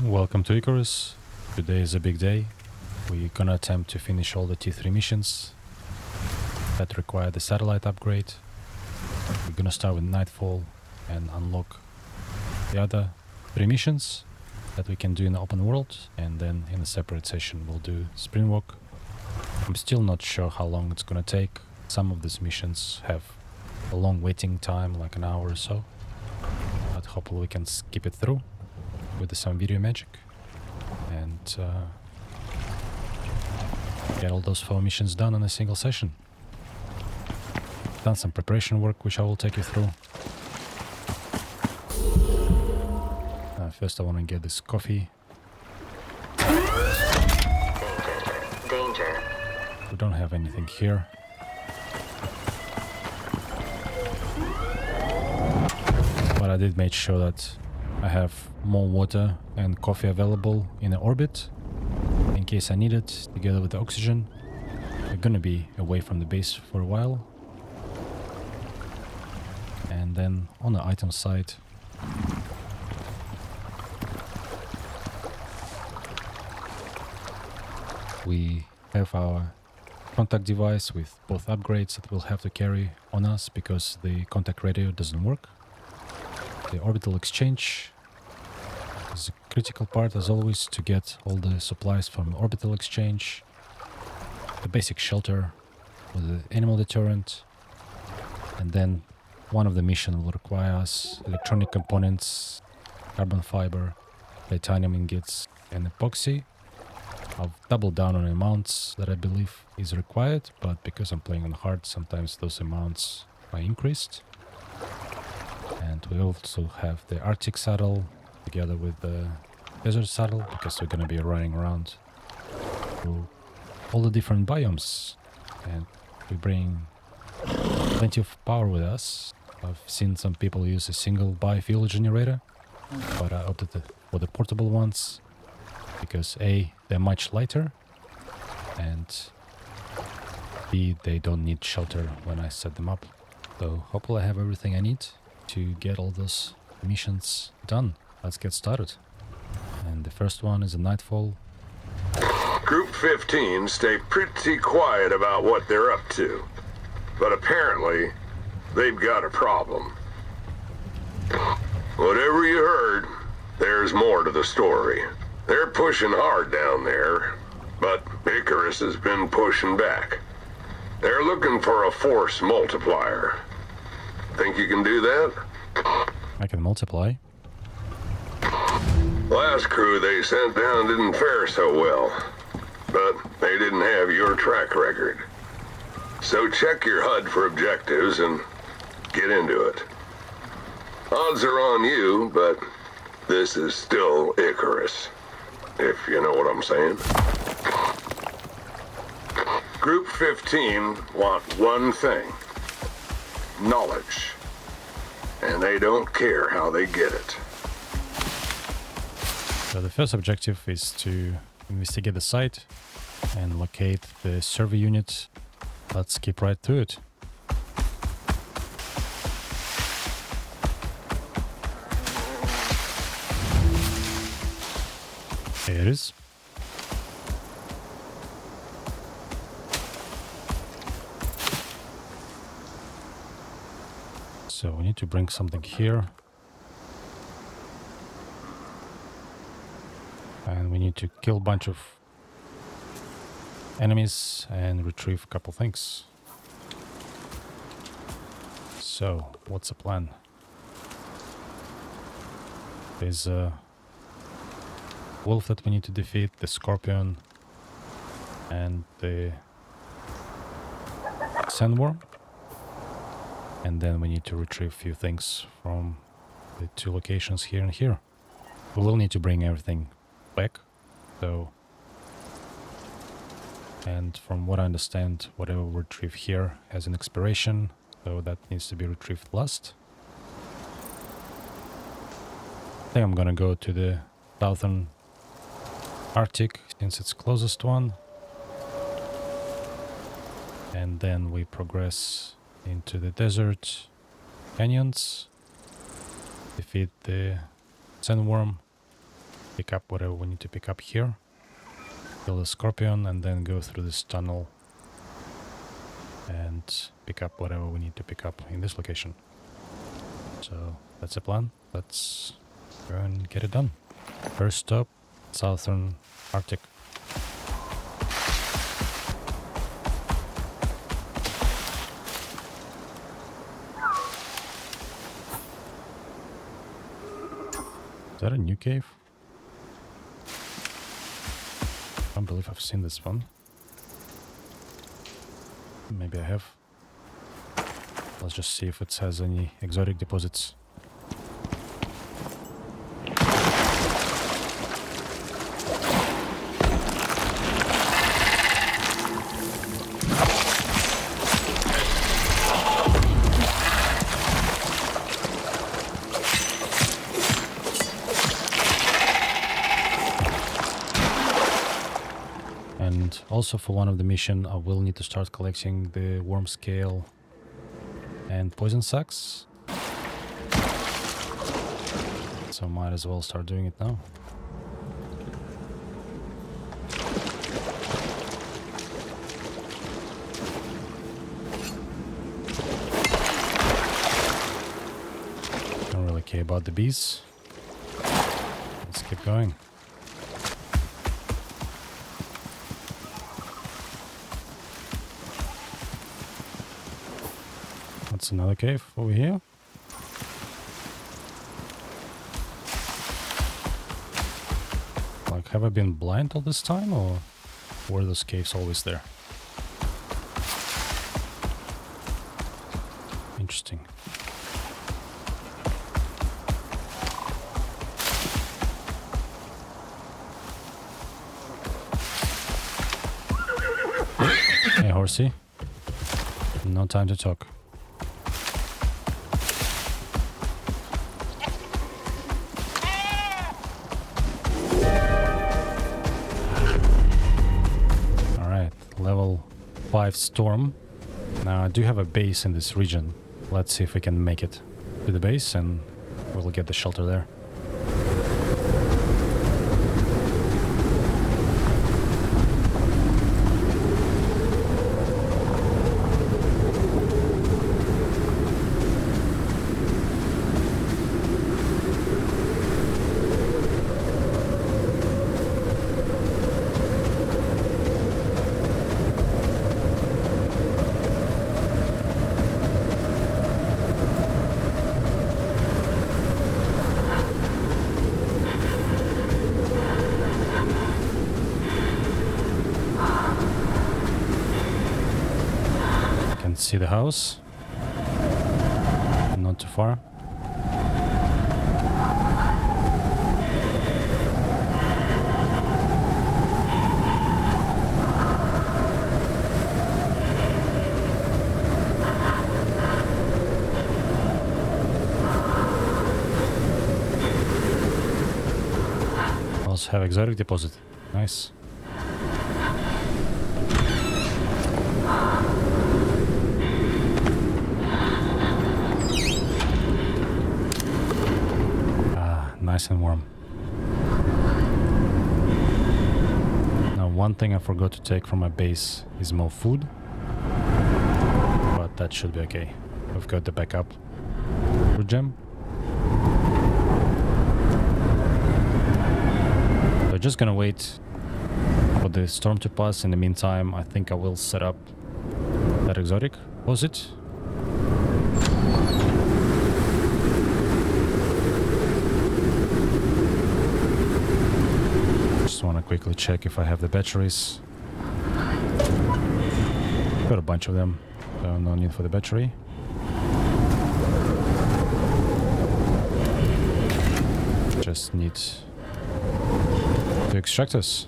Welcome to Icarus. Today is a big day. We're gonna attempt to finish all the T3 missions that require the satellite upgrade. We're gonna start with Nightfall and unlock the other 3 missions that we can do in the open world, and then in a separate session we'll do Spring Walk. I'm still not sure how long it's gonna take. Some of these missions have a long waiting time, like an hour or so, but hopefully we can skip it through with some video magic and get all those 4 missions done in a single session. Done some preparation work, which I will take you through. First I want to get this coffee. Danger. We don't have anything here. But I did make sure that I have more water and coffee available in the orbit in case I need it, together with the oxygen. We're gonna be away from the base for a while. And then on the item side, we have our contact device with both upgrades that we'll have to carry on us because the contact radio doesn't work. The orbital exchange is a critical part, as always, to get all the supplies from orbital exchange. The basic shelter with the animal deterrent, and then one of the missions will require us electronic components, carbon fiber, titanium ingots, and epoxy. I've doubled down on amounts that I believe is required, but because I'm playing on hard, sometimes those amounts are increased. And we also have the Arctic saddle together with the desert saddle, because we're going to be running around through all the different biomes, and we bring plenty of power with us. I've seen some people use a single biofuel generator, but I opted for the portable ones because A, they're much lighter, and B, they don't need shelter when I set them up. So hopefully I have everything I need to get all those missions done. Let's get started. And the first one is a Nightfall. Group 15 stay pretty quiet about what they're up to, but apparently they've got a problem. Whatever you heard, there's more to the story. They're pushing hard down there, but Icarus has been pushing back. They're looking for a force multiplier. Think you can do that? I can multiply. Last crew they sent down didn't fare so well, but they didn't have your track record. So check your HUD for objectives and get into it. Odds are on you, but this is still Icarus, if you know what I'm saying. Group 15 want one thing: knowledge. And they don't care how they get it. So the first objective is to investigate the site and locate the survey unit. Let's skip right to it. Here it is. So we need to bring something here. And we need to kill a bunch of enemies and retrieve a couple things. So, what's the plan? There's a wolf that we need to defeat, the scorpion, and the sandworm. And then we need to retrieve a few things from the 2 locations here and here. We will need to bring everything back, so, and from what I understand, whatever we retrieve here has an expiration, so that needs to be retrieved last. I think I'm gonna go to the southern Arctic since it's closest one, and then we progress into the desert canyons, defeat the sandworm, pick up whatever we need to pick up here. Kill the scorpion and then go through this tunnel and pick up whatever we need to pick up in this location. So that's the plan. Let's go and get it done. First stop, Southern Arctic. Is that a new cave? I don't believe I've seen this one. Maybe I have. Let's just see if it has any exotic deposits. And also for one of the mission, I will need to start collecting the worm scale and poison sacs. So might as well start doing it now. Don't really care about the bees. Let's keep going. That's another cave over here. Like, have I been blind all this time, or were those caves always there? Interesting. Hey, horsey. No time to talk. Level 5 storm. Now I do have a base in this region. Let's see if we can make it to the base and we'll get the shelter there. See the house, not too far. Also have exotic deposit. Nice. Nice and warm. Now, one thing I forgot to take from my base is more food, but that should be okay. We've got the backup fruit gem. So just gonna wait for the storm to pass. In the meantime, I think I will set up that exotic deposit. Want to quickly check if I have the batteries. Got a bunch of them, so no need for the battery. Just need the extractors.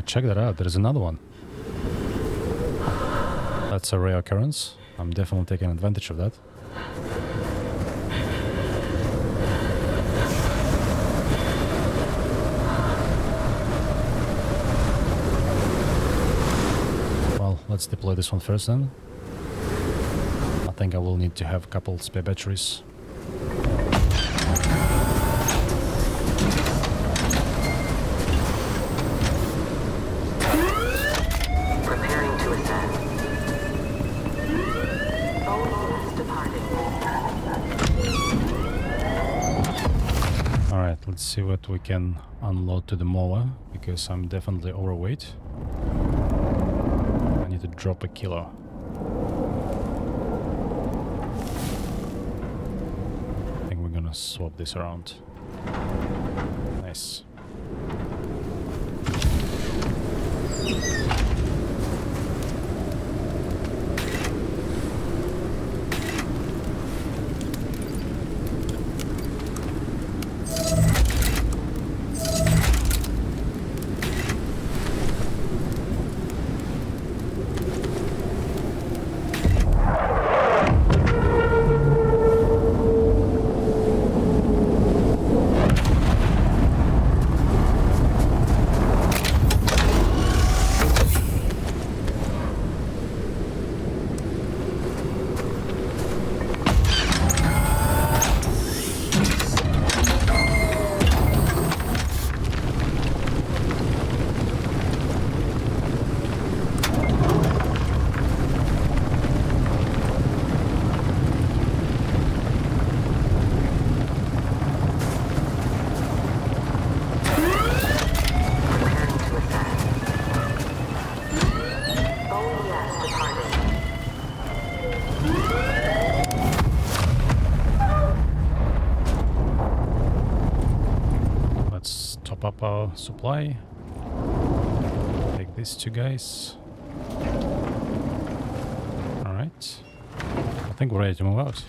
check that out. There's another one. That's a rare occurrence. I'm definitely taking advantage of that. Well, let's deploy this one first then. I think I will need to have a couple spare batteries. Preparing to ascend. OES departing. Alright, let's see what we can unload to the mower, because I'm definitely overweight. I need to drop a kilo. I think we're gonna swap this around. Nice. Top up our supply. Take these two guys. Alright. I think we're ready to move out.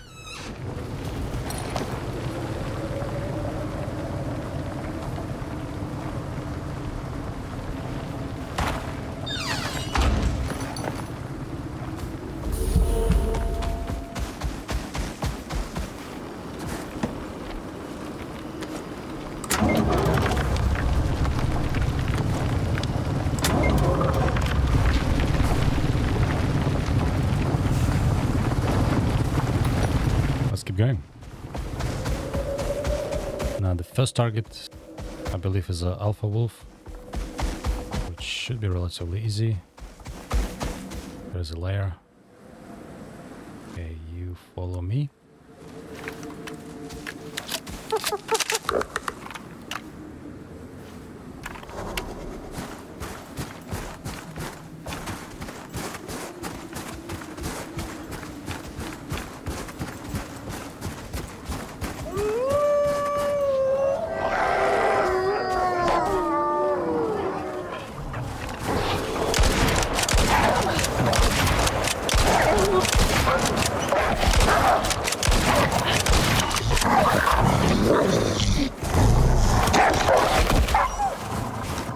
Going. Now the first target I believe is a alpha wolf, which should be relatively easy. There's a layer. Okay, you follow me.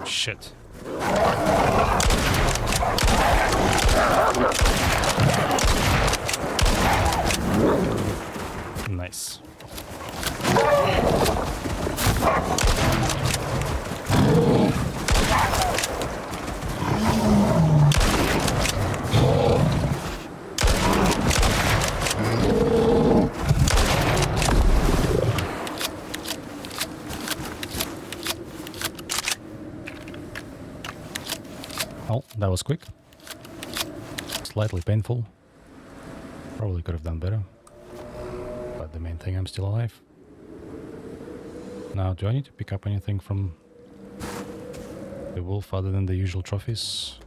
Shit. Nice. Oh, that was quick. Slightly painful. Probably could have done better. But the main thing, I'm still alive. Now, do I need to pick up anything from the wolf other than the usual trophies?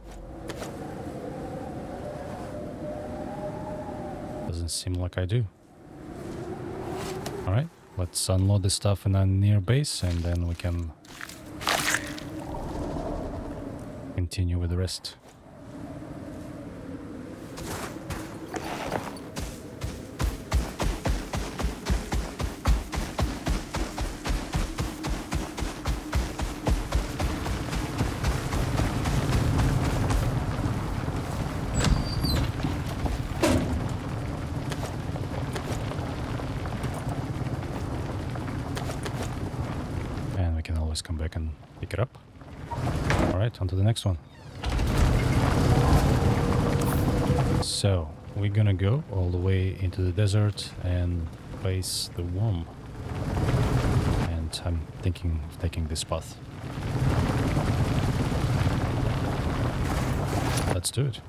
Doesn't seem like I do. Alright, let's unload the stuff in a near base and then we can continue with the rest. always come back and pick it up. Alright, on to the next one. So, we're gonna go all the way into the desert and face the worm. And I'm thinking of taking this path. Let's do it.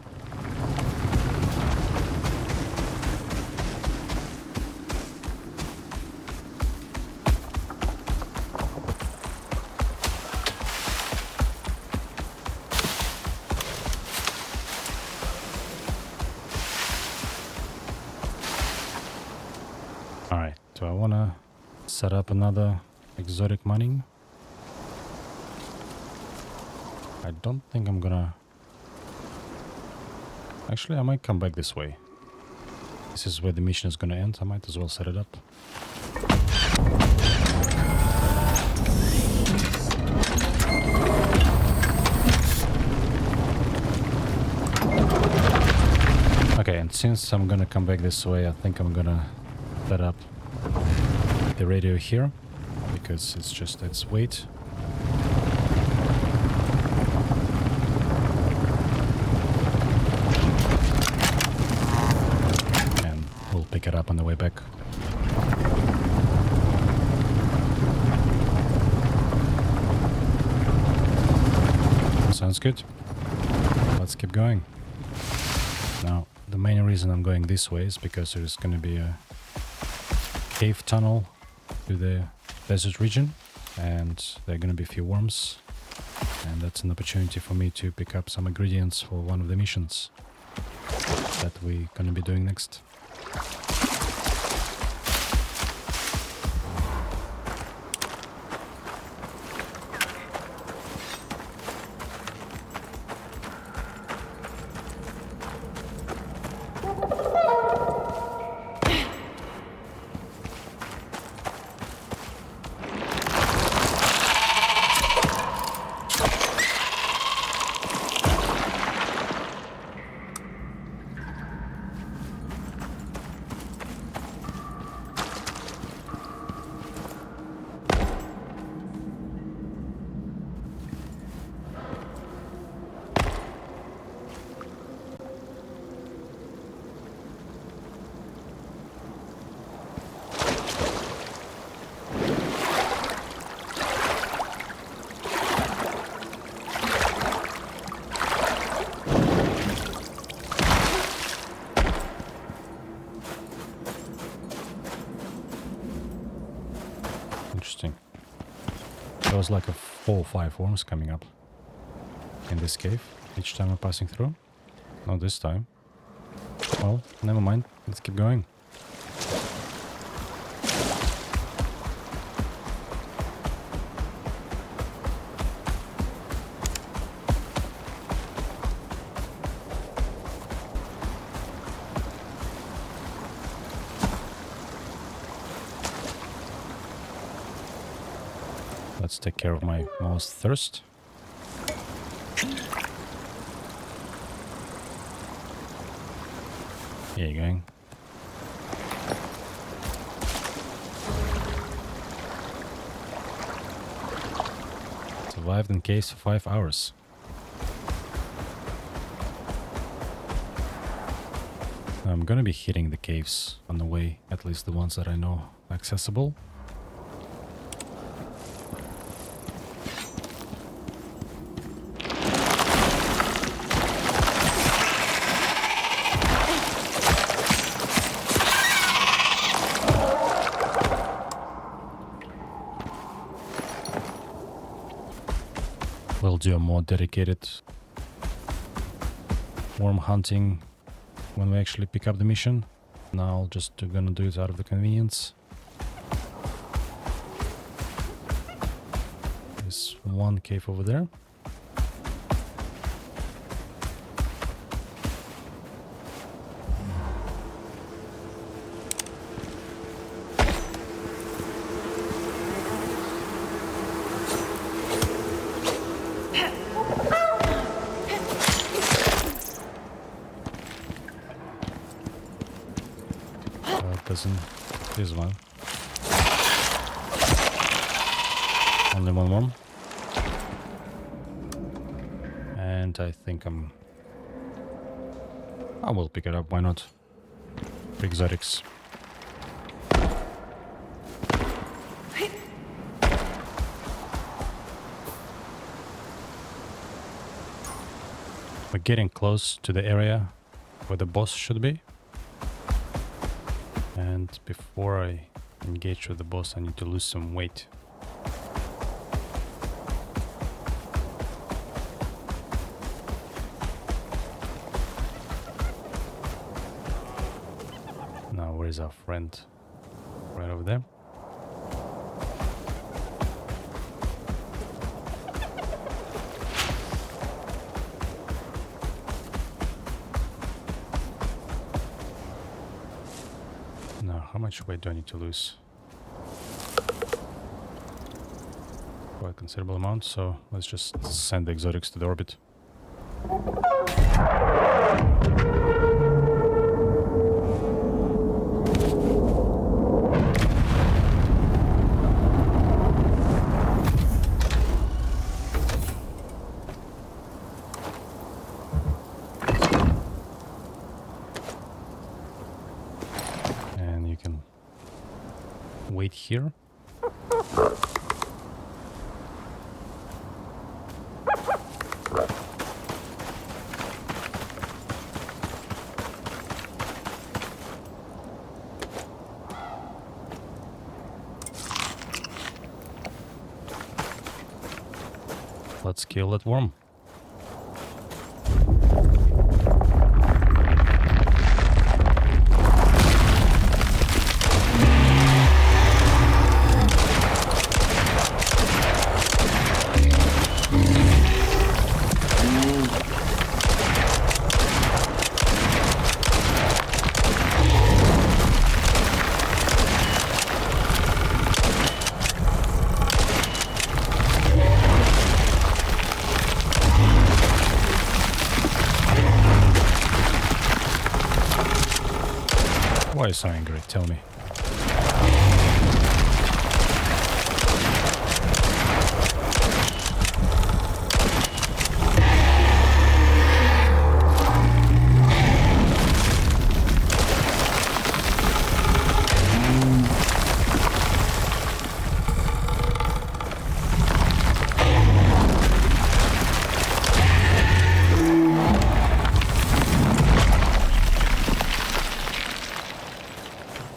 Alright, do I want to set up another exotic mining? I don't think I'm gonna... Actually, I might come back this way. This is where the mission is gonna end. I might as well set it up. Okay, and since I'm gonna come back this way, I think I'm gonna set up the radio here, because it's just its weight. And we'll pick it up on the way back. Sounds good. Let's keep going. Now, the main reason I'm going this way is because there's going to be a cave tunnel to the desert region, and there are going to be a few worms, and that's an opportunity for me to pick up some ingredients for one of the missions that we're going to be doing next. Interesting. There was like 4 or 5 worms coming up in this cave each time I'm passing through. Not this time. Well, never mind. Let's keep going. Let's take care of my most thirst. Here you going. Survived in caves for 5 hours. I'm gonna be hitting the caves on the way, at least the ones that I know accessible. We'll do a more dedicated worm hunting when we actually pick up the mission. Now just gonna do it out of the convenience. There's one cave over there. This one. Only one more. And I think I will pick it up, why not? Exotics. We're getting close to the area where the boss should be. And before I engage with the boss, I need to lose some weight. Now, where is our friend? Right over there. Now, how much weight do I need to lose? Quite a considerable amount, so let's just send the exotics to the orbit. And you can wait here. Let's kill that worm. Why are you so angry? Tell me.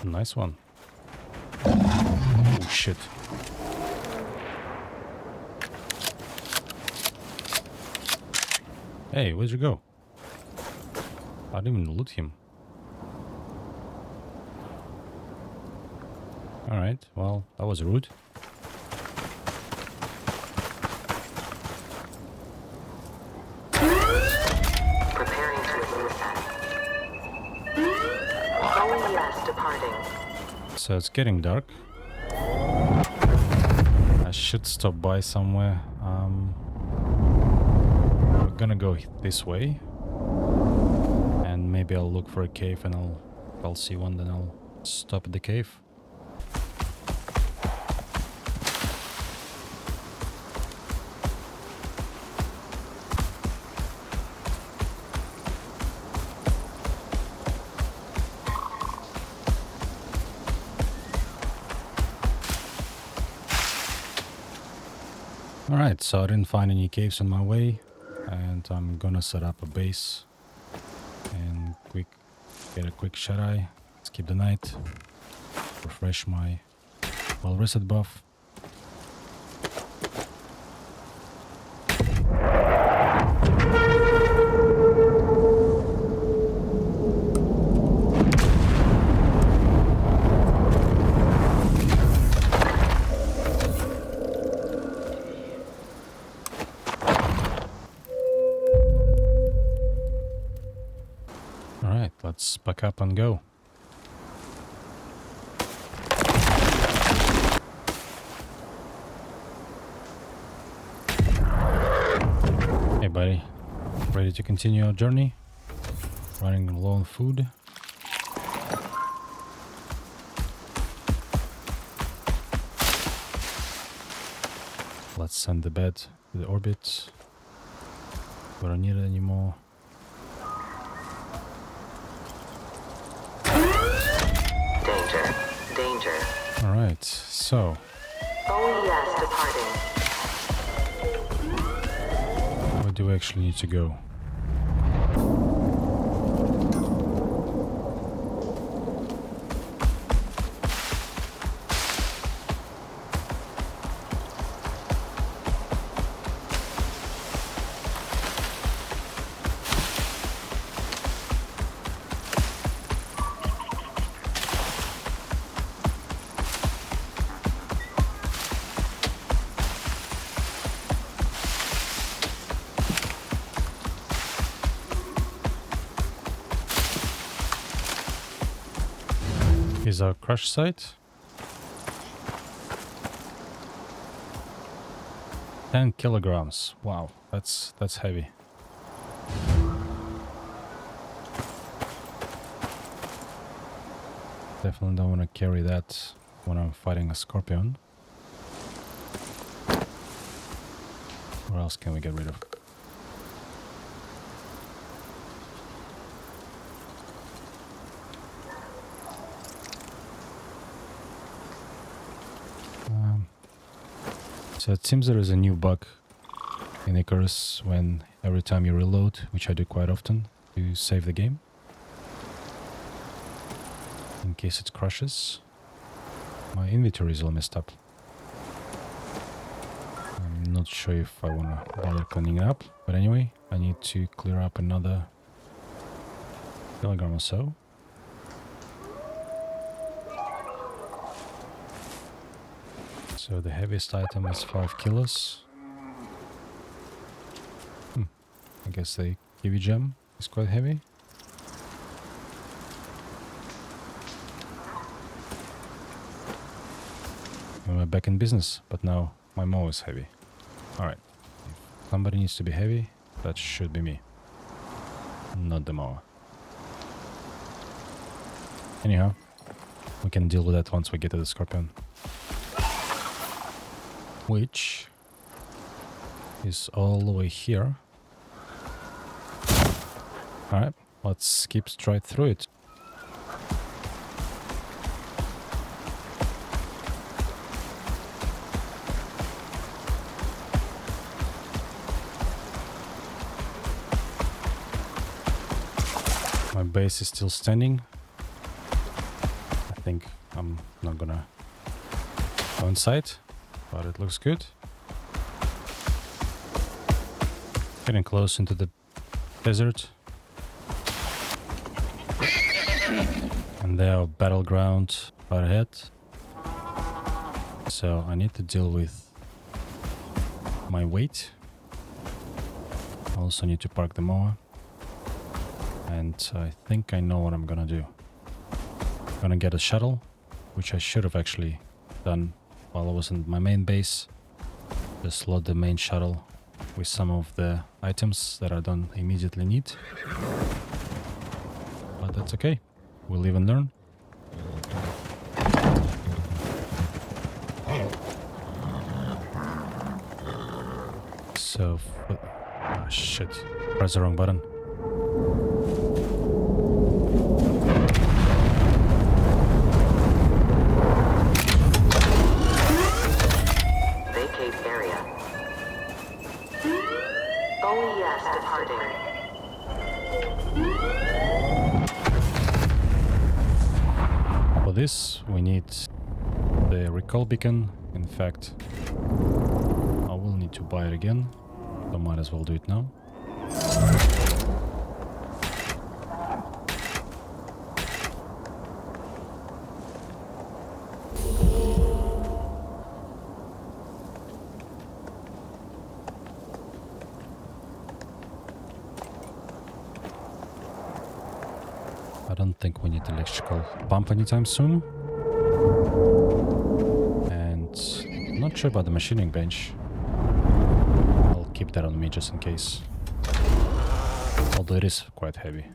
Nice one. Oh shit. Hey, where'd you go? I didn't even loot him. Alright, well, that was rude. Preparing to ascend. OES departing. So it's getting dark. I should stop by somewhere. We're gonna go this way. And maybe I'll look for a cave and if I'll see one, then I'll stop at the cave. Alright, so I didn't find any caves on my way, and I'm gonna set up a base and get a quick shut-eye, skip the night, refresh my well-rested buff. Let's pack up and go. Hey buddy, ready to continue our journey? Running low on food. send the bed to the orbit. We don't need it anymore. Danger. Danger. Alright, so OES departing. where do we actually need to go? Is our crash site? 10 kilograms. Wow, that's heavy. Definitely don't want to carry that when I'm fighting a scorpion. What else can we get rid of? So it seems there is a new bug in Icarus when every time you reload, which I do quite often, you save the game in case it crashes. My inventory is all messed up. I'm not sure if I want to bother cleaning it up, but anyway, I need to clear up another kilogram or so. So the heaviest item is 5 kilos. I guess the kiwi gem is quite heavy. And we're back in business, but now my mower is heavy. Alright, if somebody needs to be heavy, that should be me, not the mower. Anyhow, we can deal with that once we get to the scorpion. Which is all the way here. Alright, let's skip straight through it. My base is still standing. I think I'm not gonna go inside, but it looks good. Getting close into the desert. And there are battleground right ahead. So I need to deal with my weight. I also need to park the mower. And I think I know what I'm gonna do. I'm gonna get a shuttle, which I should have actually done while I was in my main base. Just load the main shuttle with some of the items that I don't immediately need. But that's okay. We'll live and learn. So, oh shit, press the wrong button. Vacate area. OES departing. For this, we need the recall beacon. In fact, I will need to buy it again. So might as well do it now. I don't think we need electrical pump anytime soon. And I'm not sure about the machining bench. I'll keep that on me just in case. Although it is quite heavy.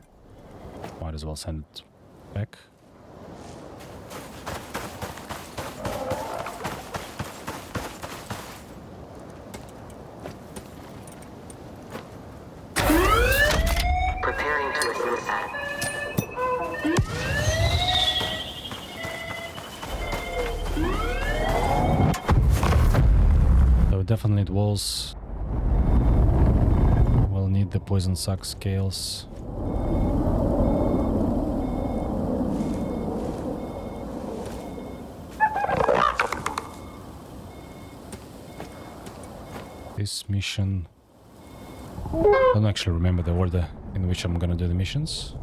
Might as well send it back. definitely need walls. We'll need the poison suck scales. This mission... I don't actually remember the order in which I'm gonna do the missions.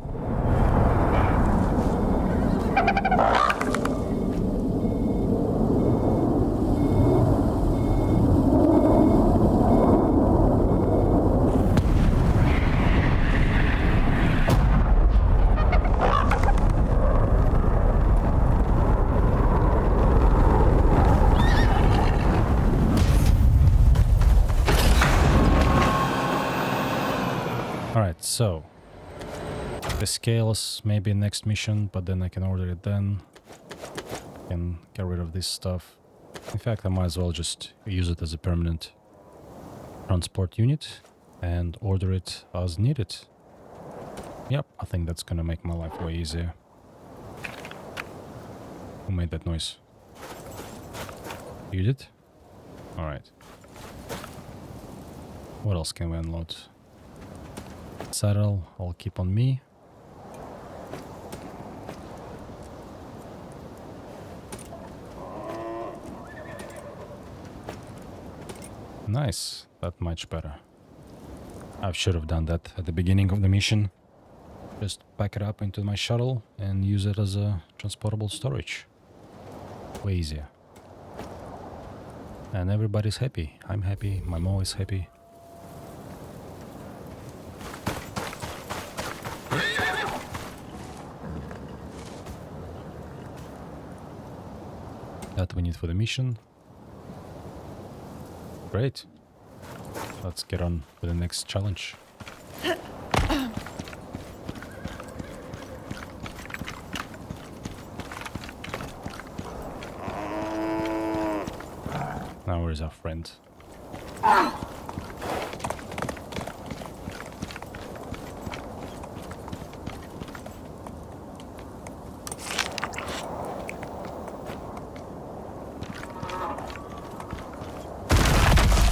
Alright, so the scales maybe next mission, but then I can order it then. Can get rid of this stuff. In fact, I might as well just use it as a permanent transport unit and order it as needed. Yep, I think that's gonna make my life way easier. Who made that noise? You did? Alright. What else can we unload? Saddle, I'll keep on me. Nice, that's much better. I should have done that at the beginning of the mission. Just pack it up into my shuttle and use it as a transportable storage. Way easier. And everybody's happy. I'm happy, my mom is happy. That we need for the mission. Great. Let's get on with the next challenge. Now where's our friend?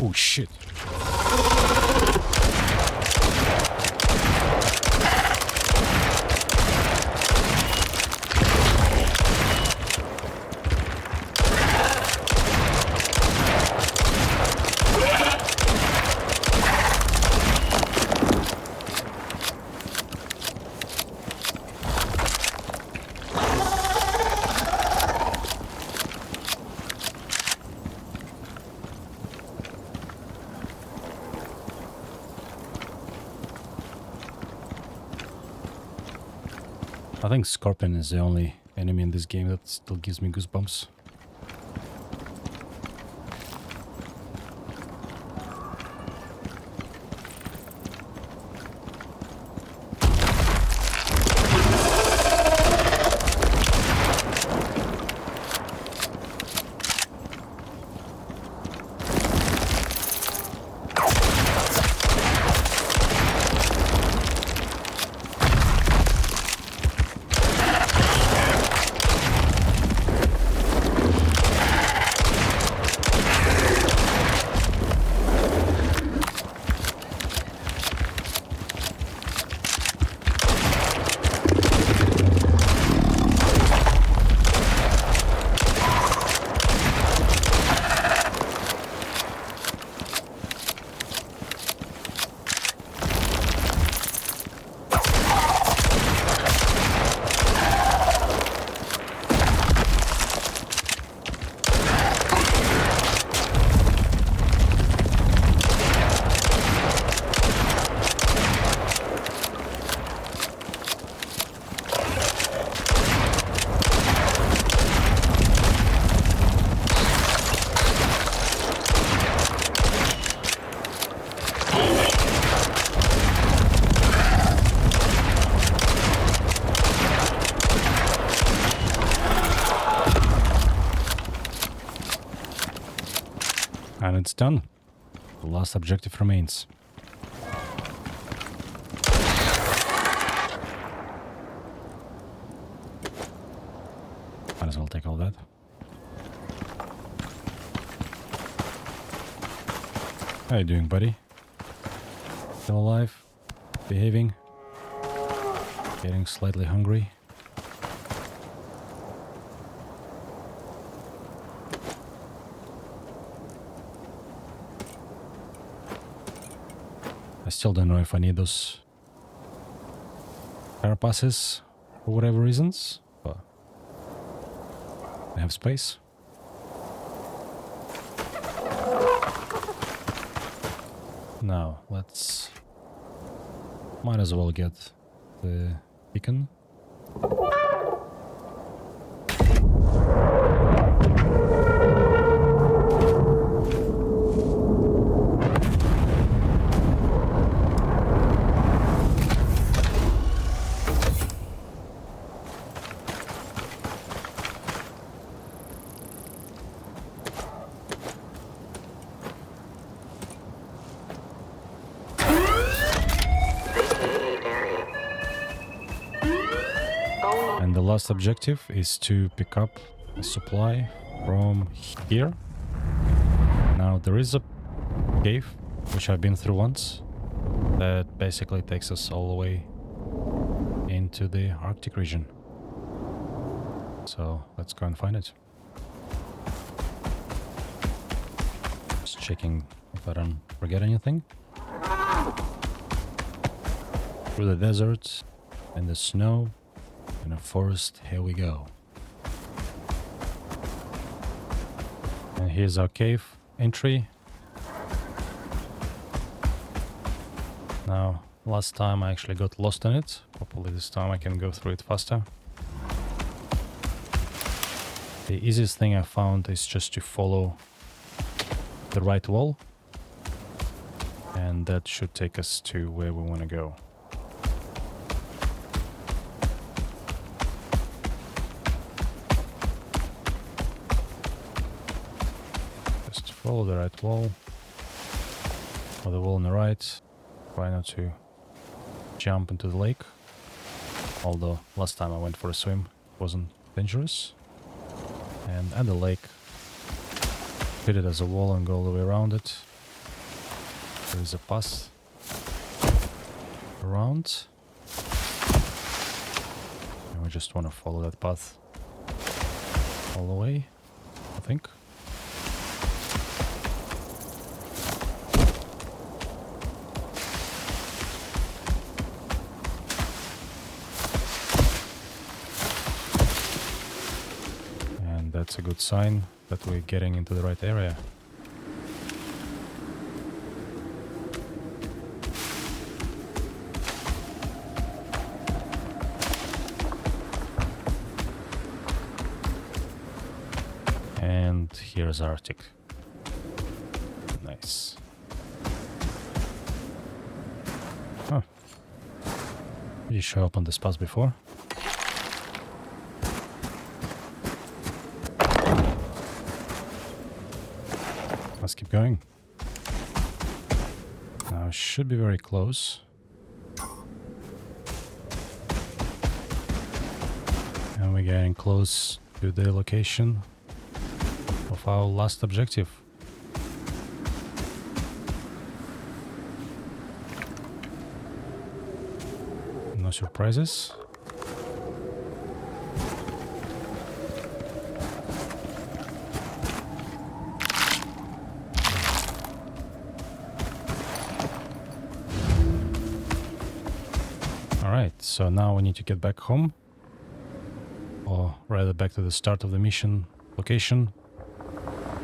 Oh shit. I think Scorpion is the only enemy in this game that still gives me goosebumps. And it's done. The last objective remains. Might as well take all that. How you doing, buddy? Still alive? Behaving? Getting slightly hungry? I still don't know if I need those carapaces for whatever reasons, but I have space. Now, let's... Might as well get the beacon. And the last objective is to pick up a supply from here. Now there is a cave, which I've been through once, that basically takes us all the way into the Arctic region. So let's go and find it. Just checking if I don't forget anything. Through the desert and the snow. In a forest, here we go. And here's our cave entry. Now, last time I actually got lost in it. Hopefully this time I can go through it faster. The easiest thing I found is just to follow the right wall. And that should take us to where we want to go. Follow the right wall, or the wall on the right. Try not to jump into the lake, although last time I went for a swim it wasn't dangerous. And at the lake, hit it as a wall and go all the way around it. There is a path around, and we just want to follow that path all the way, I think. That's a good sign that we're getting into the right area. And here's Arctic. Nice. Huh. Did you show up on this path before? Let's keep going. Now, should be very close. And we're getting close to the location of our last objective. No surprises. Alright, so now we need to get back home, or rather back to the start of the mission location.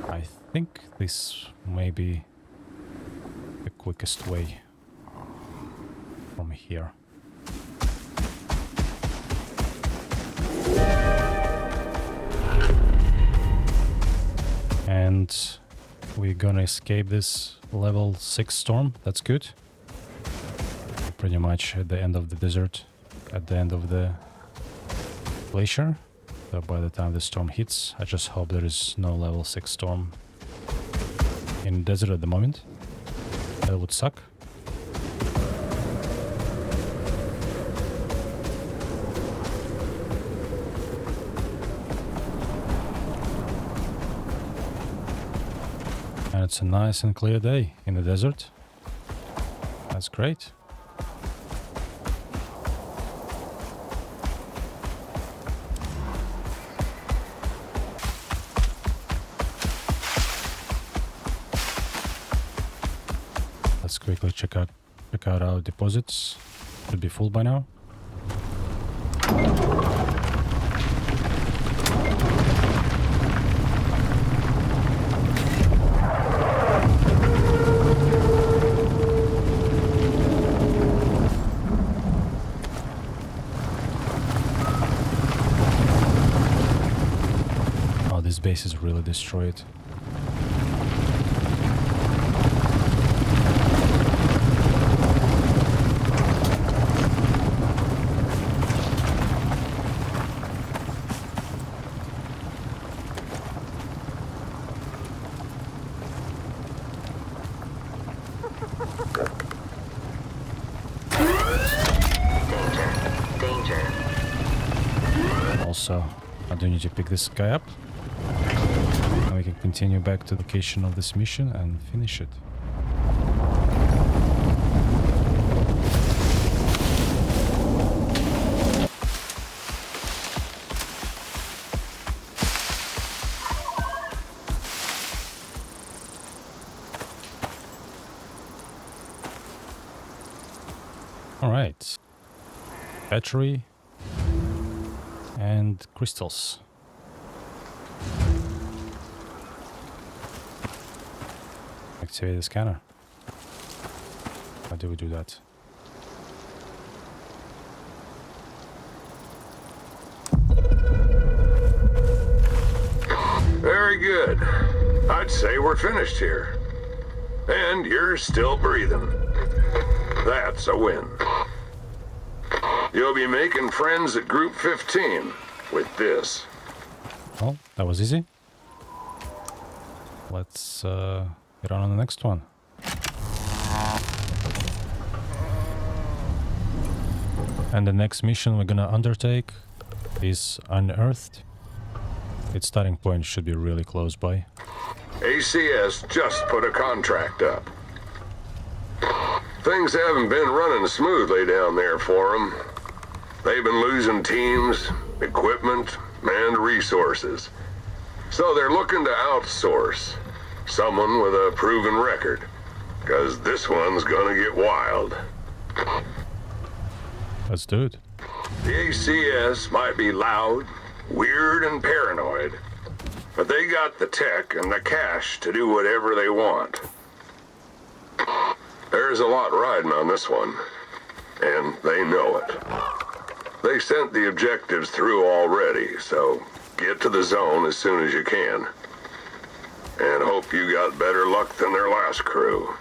I think this may be the quickest way from here. And we're gonna escape this level 6 storm, that's good. Pretty much at the end of the desert, at the end of the glacier. So by the time the storm hits, I just hope there is no level 6 storm in the desert at the moment. That would suck. And it's a nice and clear day in the desert. That's great. Let's quickly check out our deposits. Should be full by now. Oh, this base is really destroyed. Danger. Also, I do need to pick this guy up. And we can continue back to the location of this mission and finish it. Alright. Battery and crystals. Activate the scanner. How do we do that? Very good. I'd say we're finished here. And you're still breathing. That's a win. You'll be making friends at Group 15 with this. Well, that was easy. Let's get on the next one. And the next mission we're gonna undertake is Unearthed. Its starting point should be really close by. ACS just put a contract up. Things haven't been running smoothly down there for them. They've been losing teams, equipment, and resources. So they're looking to outsource someone with a proven record. Because this one's gonna get wild. Let's do it. The ACS might be loud, weird, and paranoid. But they got the tech and the cash to do whatever they want. There's a lot riding on this one. And they know it. They sent the objectives through already, so get to the zone as soon as you can. And hope you got better luck than their last crew.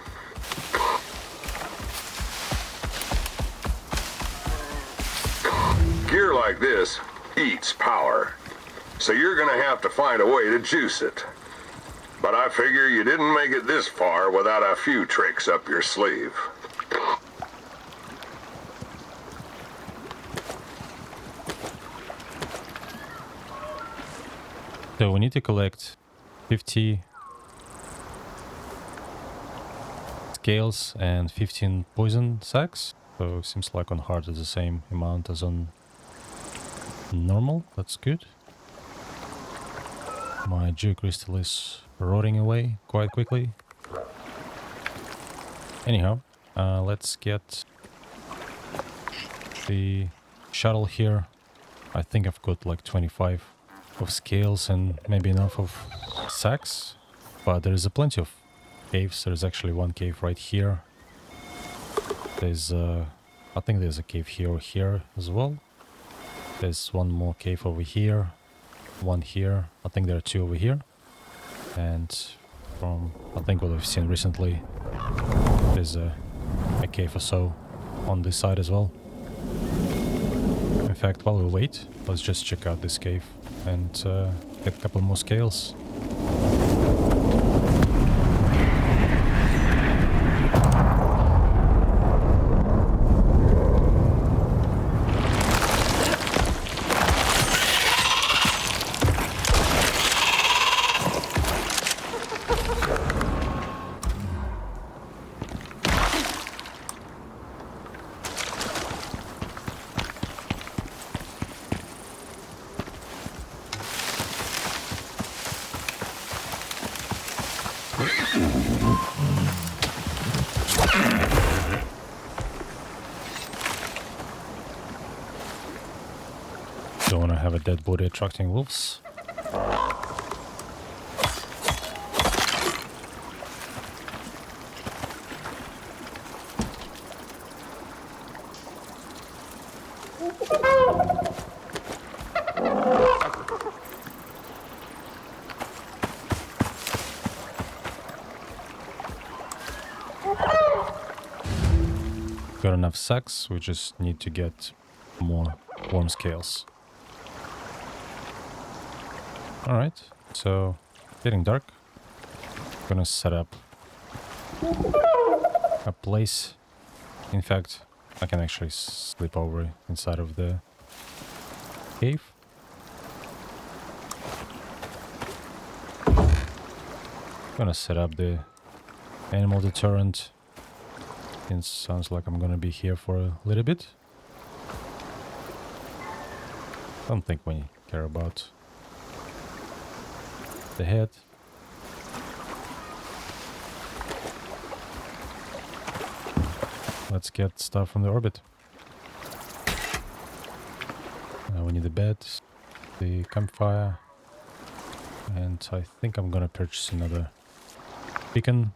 Gear like this eats power, so you're gonna have to find a way to juice it. But I figure you didn't make it this far without a few tricks up your sleeve. So we need to collect 50 scales and 15 poison sacks. So seems like on hard is the same amount as on normal. That's good. My geocrystal is rotting away quite quickly. Anyhow, let's get the shuttle here. I think I've got like 25 of scales and maybe enough of sacks, but there is plenty of caves. There's actually one cave right here. There's I think there's a cave here or here as well. There's one more cave over here, one here. I think there are two over here, and from I think what we've seen recently, there's a cave or so on this side as well. In fact, while we wait, let's just check out this cave and get a couple more scales. have a dead body attracting wolves. Got enough sacks, we just need to get more worm scales. Alright, so getting dark. Gonna set up a place. In fact, I can actually sleep over inside of the cave. Gonna set up the animal deterrent. It sounds like I'm gonna be here for a little bit. Don't think we care about the head. Let's get stuff from the orbit. We need the bed, the campfire, and I think I'm gonna purchase another beacon.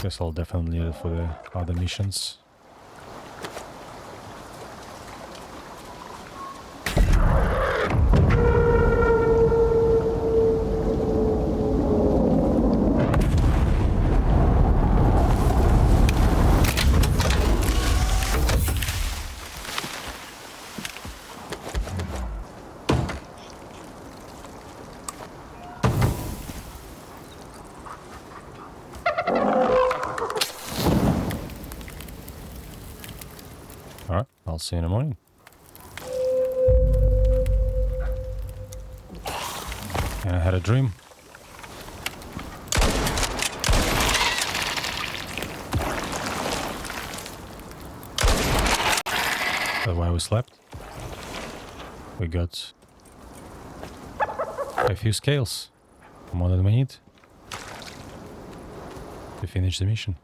Guess I'll definitely need it for the other missions. Alright, I'll see you in the morning. And I had a dream. That's why we slept. We got a few scales, more than we need to finish the mission.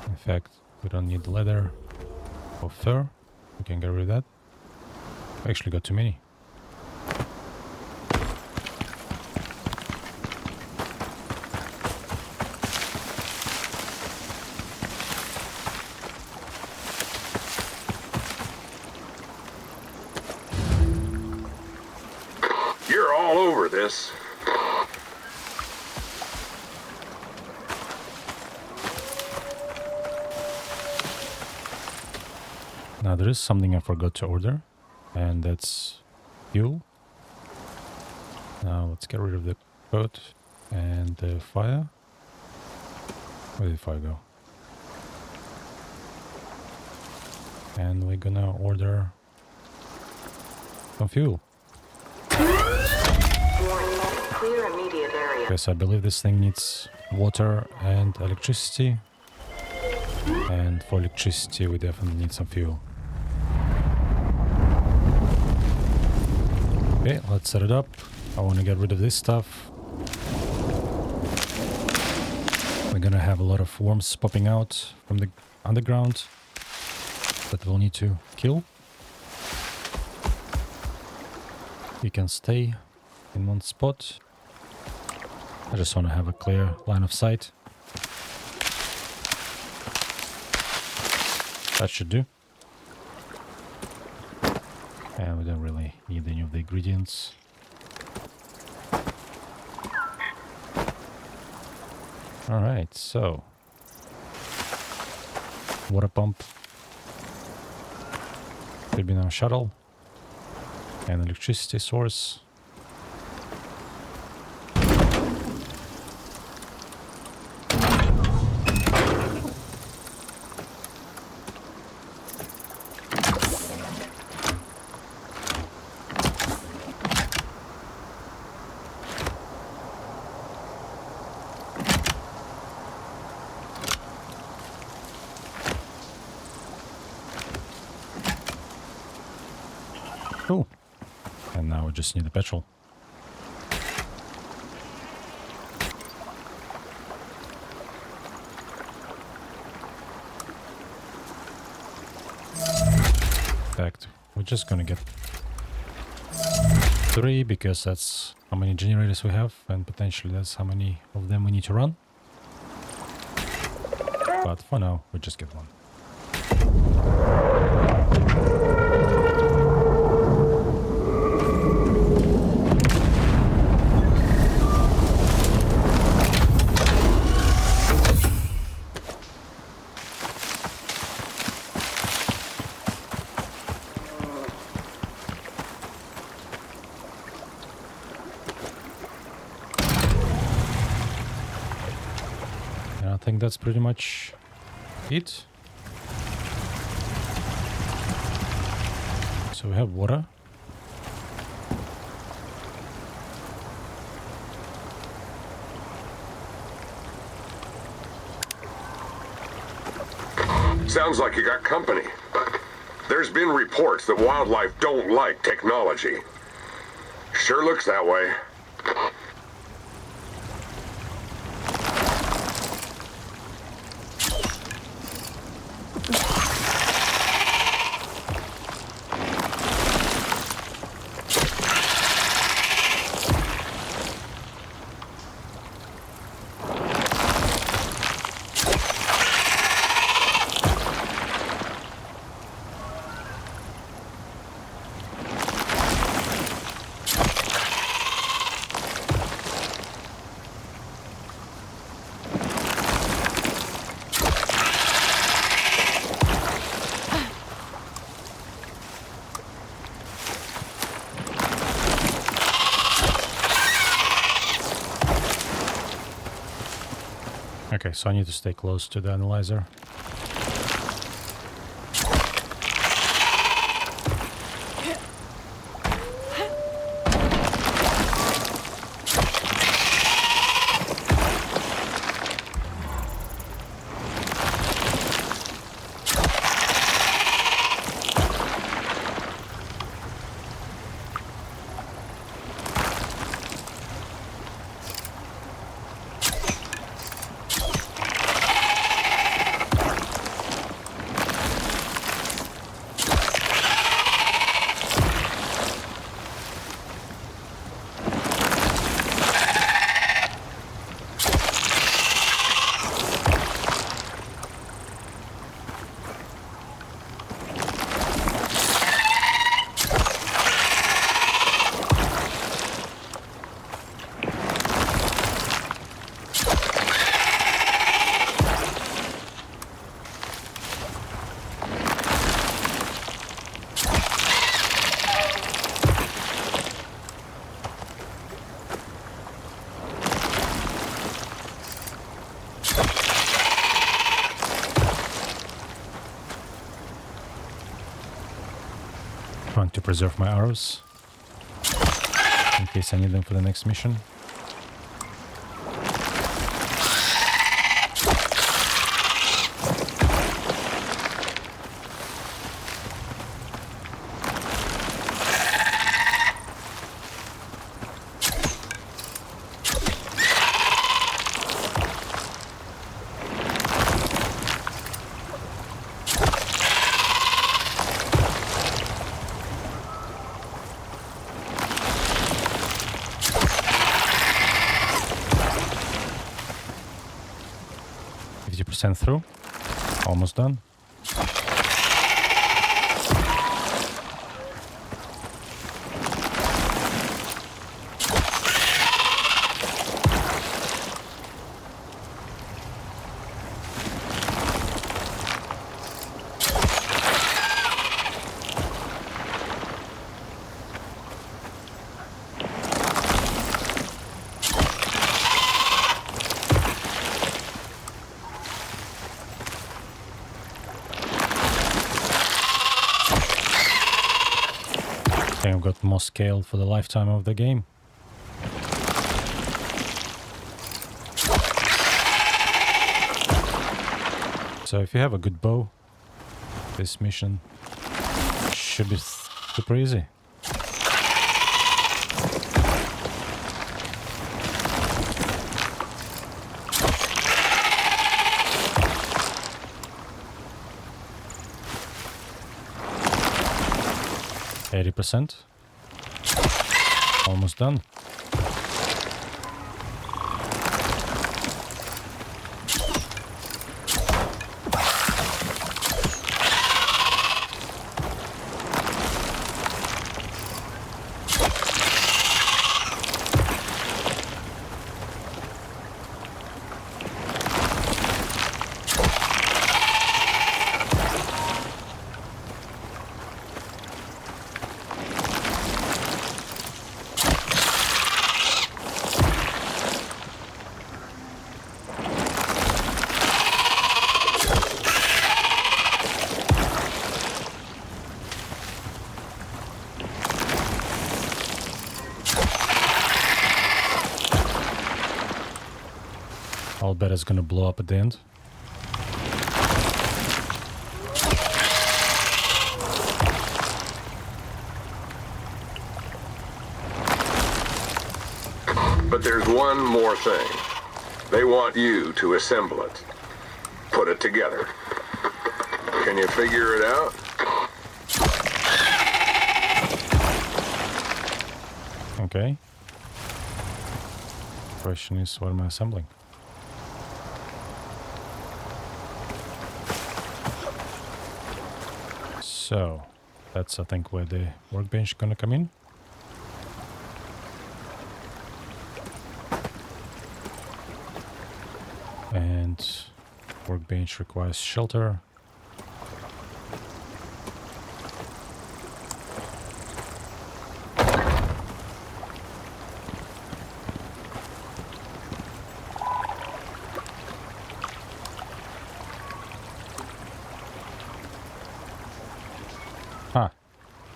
In fact, we don't need leather or fur. We can get rid of that. I actually got too many. You're all over this. Now there is something I forgot to order, and that's fuel. Now let's get rid of the boat and the fire. Where did the fire go? And we're gonna order some fuel. Warning. Clear immediate area. Yes, I believe this thing needs water and electricity. And for electricity we definitely need some fuel. Okay, let's set it up. I want to get rid of this stuff. We're gonna have a lot of worms popping out from the underground that we'll need to kill. You can stay in one spot. I just want to have a clear line of sight. That should do. And we don't really need any of the ingredients. Alright, so water pump should be now shuttle and electricity source. Cool. we just need the petrol. In fact, we're just gonna get 3 because that's how many generators we have, and potentially that's how many of them we need to run. But for now, we just get 1. I think that's pretty much it. So we have water. Sounds like you got company. There's been reports that wildlife don't like technology. Sure looks that way. Okay, so I need to stay close to the analyzer. Trying to preserve my arrows in case I need them for the next mission. Through. Almost done. I think I've got more scale for the lifetime of the game. So if you have a good bow, this mission should be super easy. 80%. Almost done. I'll bet it's gonna blow up at the end. But there's one more thing. They want you to assemble it. Put it together. Can you figure it out? Okay. Question is, what am I assembling? So, that's I think where the workbench gonna come in. And workbench requires shelter.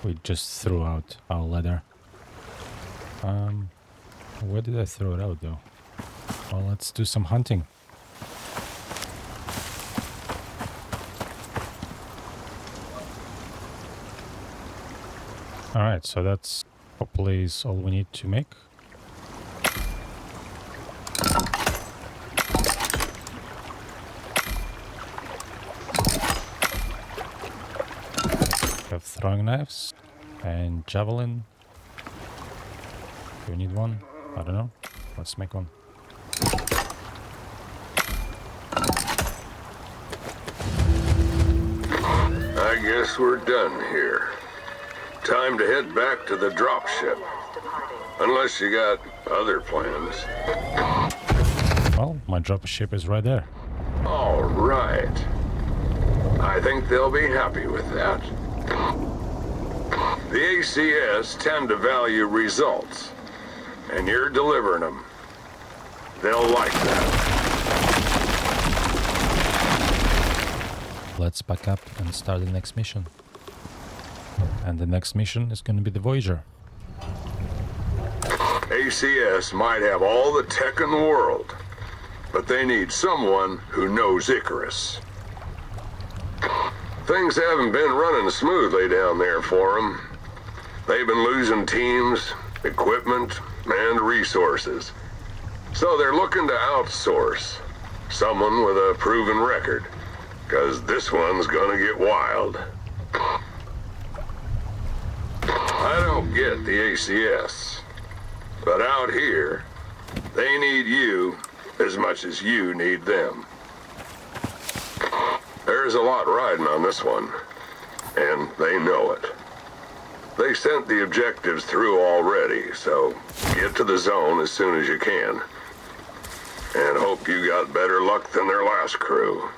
We just threw out our leather. Where did I throw it out though? Well, let's do some hunting. Alright, so that's hopefully is all we need to make. We have throwing knives and javelin. Do we need one? I don't know. Let's make one. I guess we're done here. Time to head back to the dropship. Unless you got other plans. Well, my dropship is right there. All right. I think they'll be happy with that. The ACS tend to value results, and you're delivering them. They'll like that. Let's pack up and start the next mission. And the next mission is going to be the Voyager. ACS might have all the tech in the world, but they need someone who knows Icarus. Things haven't been running smoothly down there for them. They've been losing teams, equipment, and resources. So they're looking to outsource someone with a proven record, because this one's gonna get wild. I don't get the ACS, but out here, they need you as much as you need them. There's a lot riding on this one, and they know it. They sent the objectives through already, so get to the zone as soon as you can. And hope you got better luck than their last crew.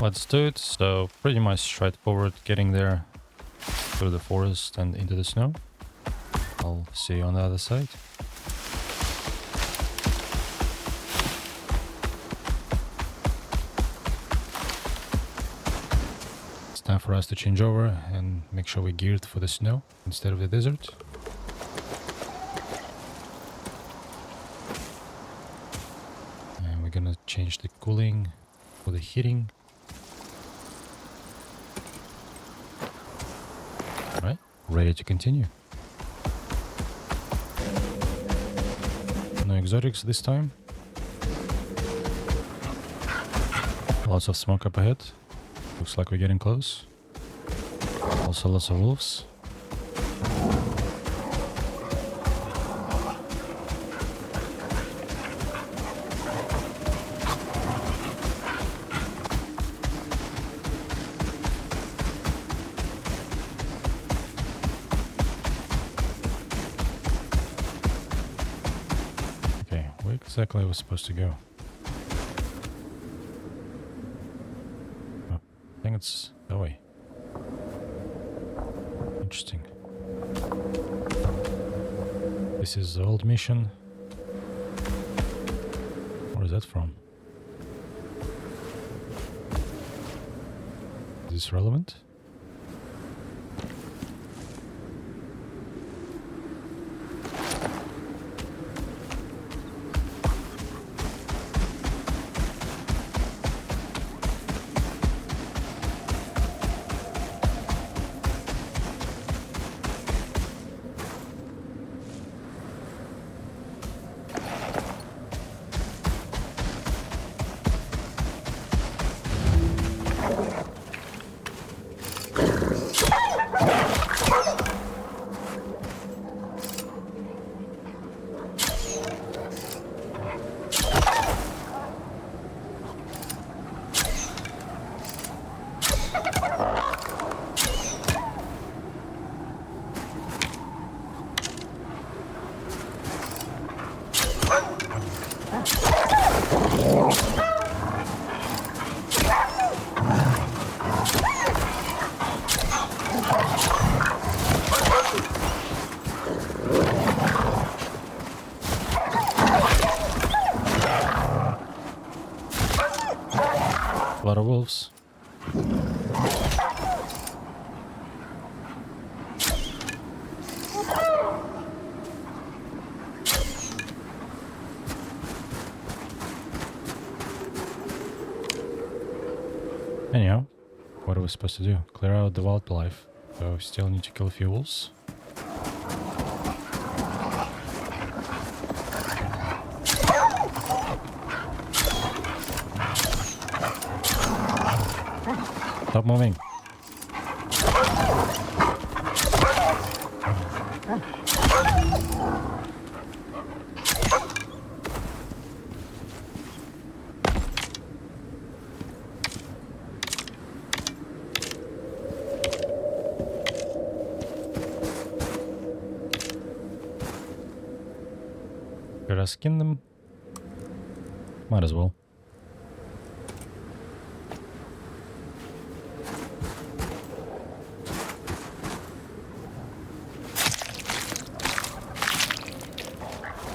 Let's do it. So pretty much straightforward getting there through the forest and into the snow. I'll see you on the other side. It's time for us to change over and make sure we're geared for the snow instead of the desert. And we're gonna change the cooling for the heating. Alright, ready to continue. No exotics this time. Lots of smoke up ahead. Looks like we're getting close. Also lots of wolves. Okay, where exactly are we supposed to go? Oh, I think it's that way. Interesting. This is the old mission. Where is that from? Is this relevant? A lot of wolves. Anyhow, what are we supposed to do? Clear out the wildlife. So we still need to kill a few wolves. Stop moving. Should I skin them? Might as well.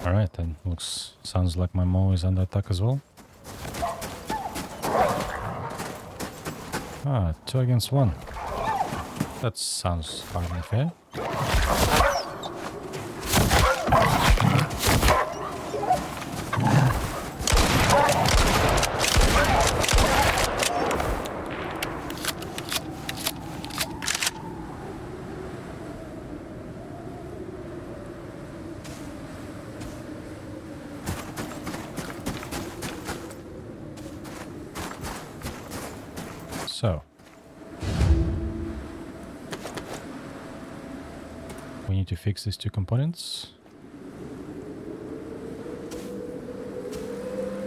Alright, then sounds like my Mo is under attack as well. Ah, 2 against 1. That sounds hardly fair. So, we need to fix these 2 components.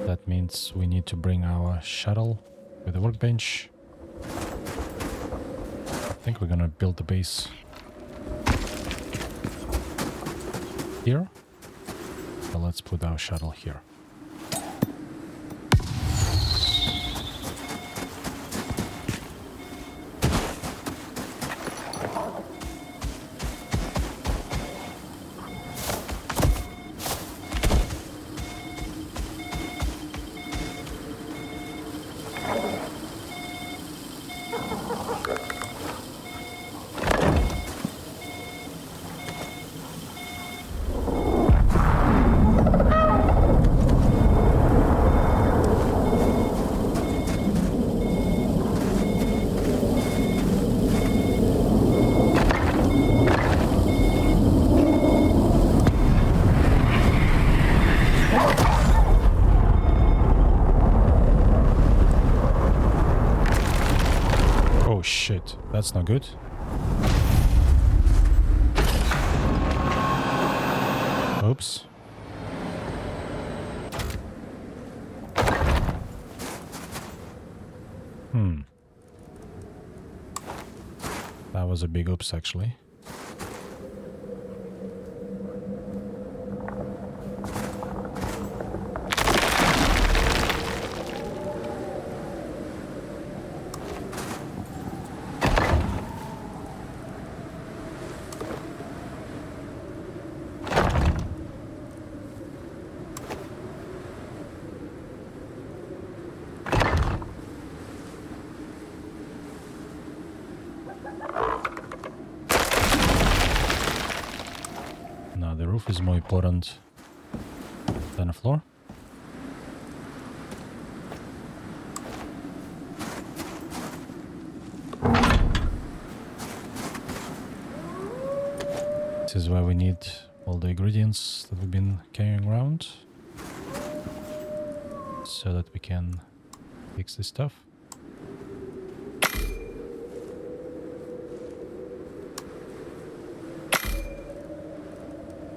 That means we need to bring our shuttle with the workbench. I think we're gonna build the base here. So let's put our shuttle here. shit, that's not good. Oops. That was a big oops, actually. Now the roof is more important than the floor. This is where we need all the ingredients that we've been carrying around so that we can fix this stuff.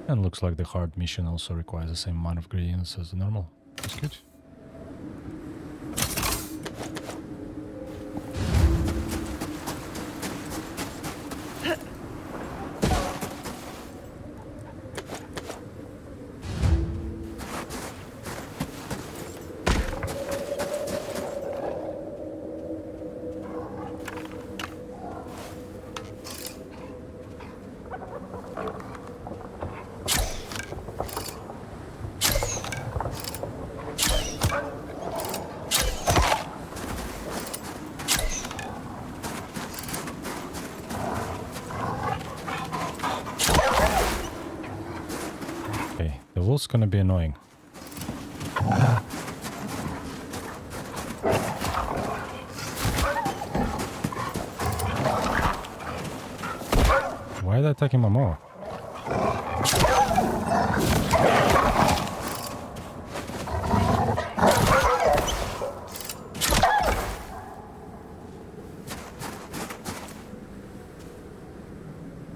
And looks like the hard mission also requires the same amount of ingredients as the normal. That's good. The wolf's gonna be annoying. Why are they attacking my mower?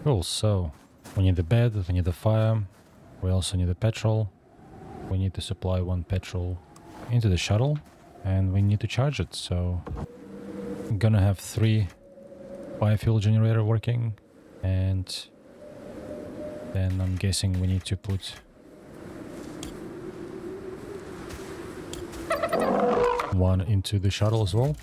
Cool, so we need the bed, we need the fire. We also need a petrol. We need to supply one petrol into the shuttle and we need to charge it. So I'm gonna have 3 biofuel generator working, and then I'm guessing we need to put one into the shuttle as well.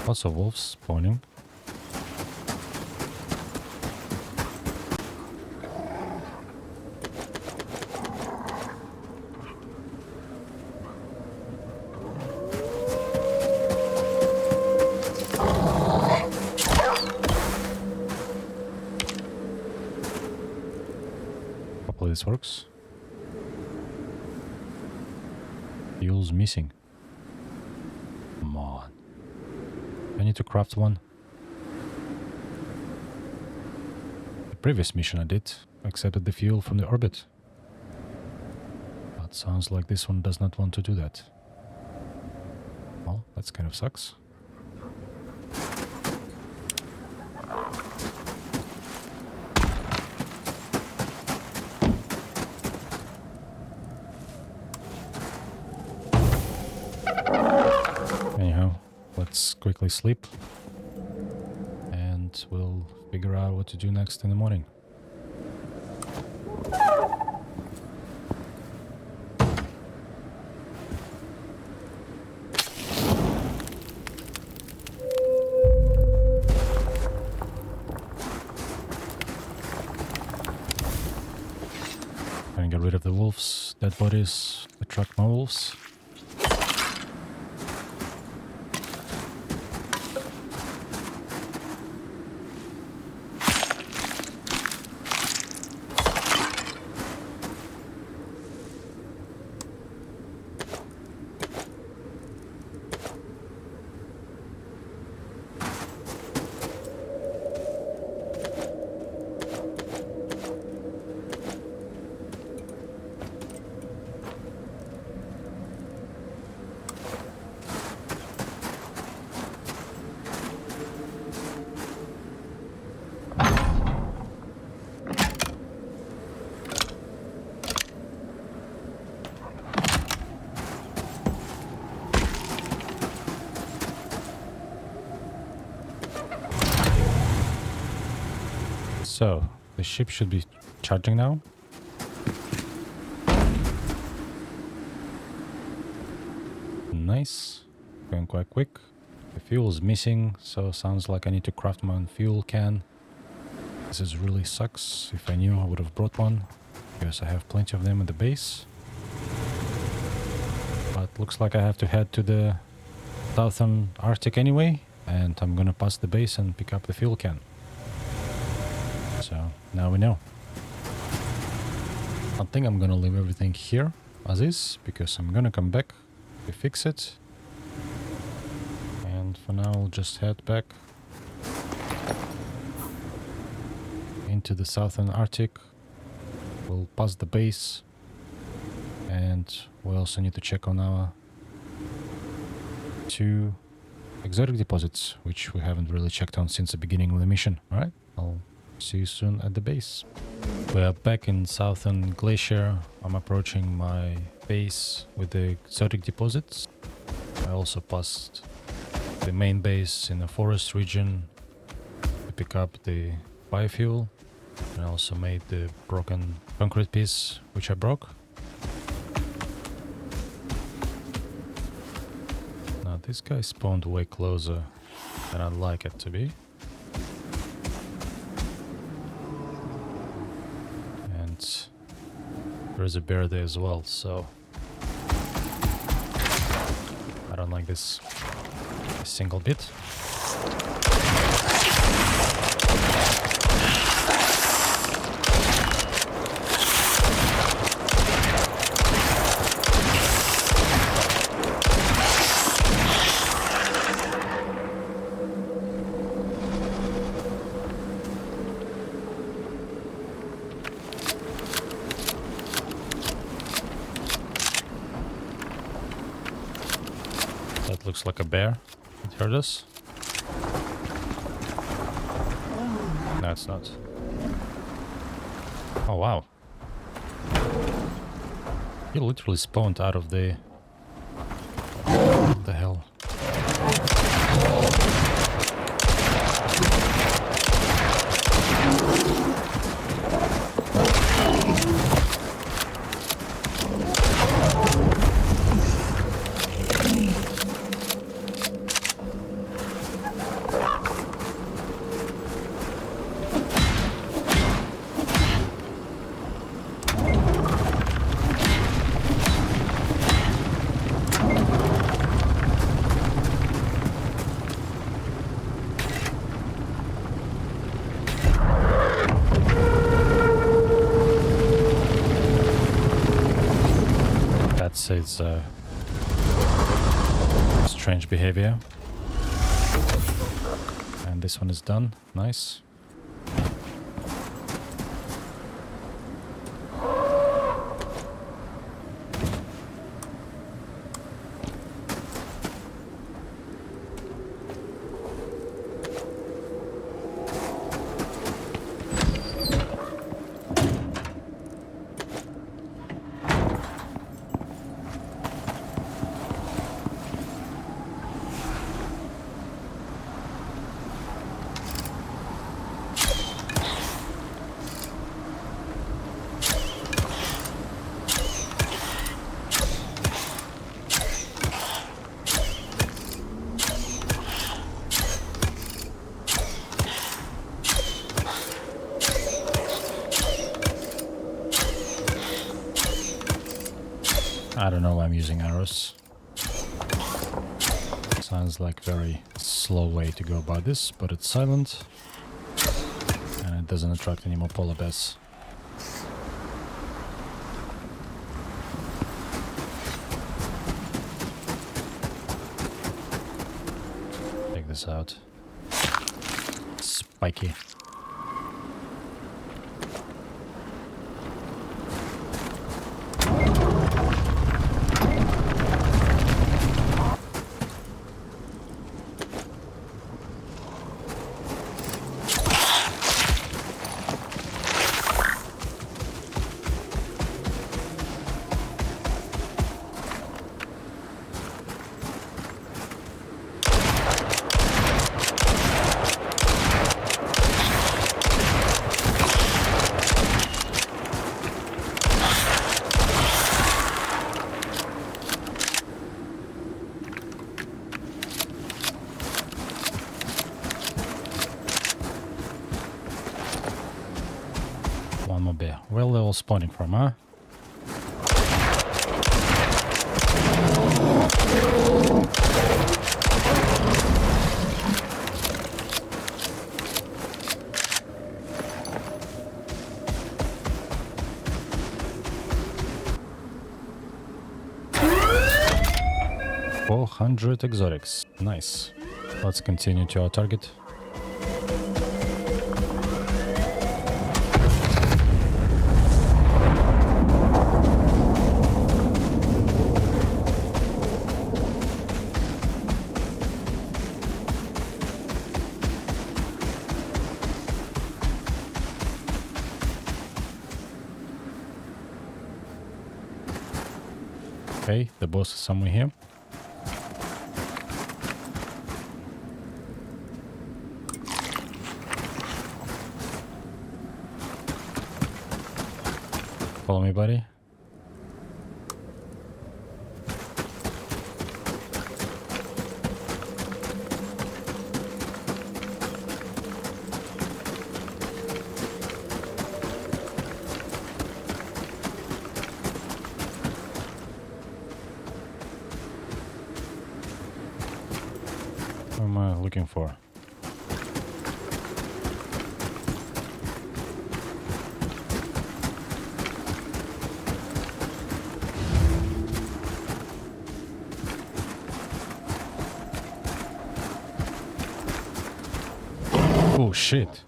Lots of wolves spawning. Hopefully this works. Fuel's missing. Come on. I need to craft one. The previous mission I did accepted the fuel from the orbit. But sounds like this one does not want to do that. Well, that kind of sucks. Anyhow, let's quickly sleep and we'll figure out what to do next in the morning. And get rid of the wolves, dead bodies, attract more wolves. So, the ship should be charging now. Nice. Going quite quick. The fuel is missing, so sounds like I need to craft my own fuel can. This is really sucks. If I knew, I would have brought one, because I have plenty of them at the base. But looks like I have to head to the southern Arctic anyway, and I'm gonna pass the base and pick up the fuel can. So now we know. I think I'm gonna leave everything here as is, because I'm gonna come back to fix it. And for now I'll just head back into the southern Arctic. We'll pass the base, and we also need to check on our 2 exotic deposits, which we haven't really checked on since the beginning of the mission. Alright, I'll see you soon at the base. We are back in southern glacier. I'm approaching my base with the exotic deposits. I also passed the main base in the forest region to pick up the biofuel, and I also made the broken concrete piece which I broke. Now this guy spawned way closer than I'd like it to be. And there is a bear there as well, so I don't like this a single bit. That looks like a bear. It heard us. No, it's not. Oh, wow. He literally spawned out of the... What the hell? It's strange behavior. And this one is done. Nice. I don't know why I'm using arrows. Sounds like very slow way to go about this, but it's silent and it doesn't attract any more polar bears. Check this out. Spiky. all spawning from, huh? $400 exotics. Nice. Let's continue to our target. Okay, the boss is somewhere here. Follow me, buddy. What am I looking for? Oh shit.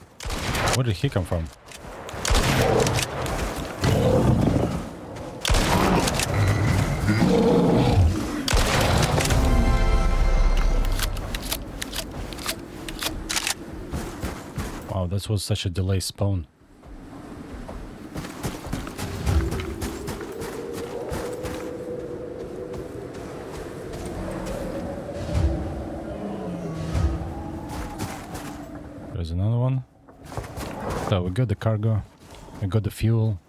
Where did he come from? Wow, that was such a delay spawn. There's another one. So we got the cargo, we got the fuel,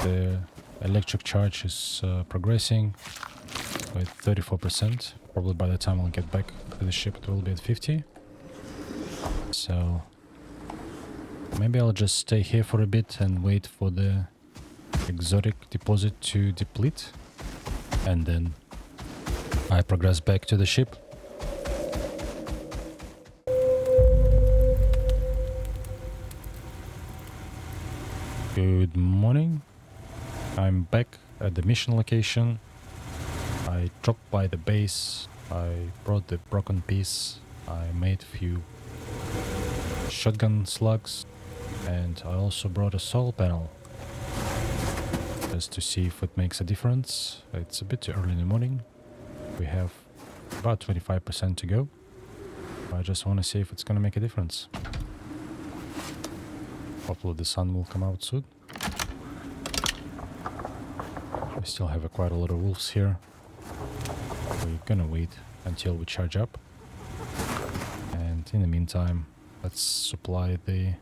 the electric charge is progressing with 34%. Probably by the time I'll get back to the ship it will be at 50. So maybe I'll just stay here for a bit and wait for the exotic deposit to deplete. And then I progress back to the ship. Good morning. I'm back at the mission location. I dropped by the base. I brought the broken piece. I made a few shotgun slugs. And I also brought a solar panel. Just to see if it makes a difference. It's a bit too early in the morning. We have about 25% to go. I just want to see if it's going to make a difference. Hopefully the sun will come out soon. We still have quite a lot of wolves here. We're gonna wait until we charge up. And in the meantime, let's supply the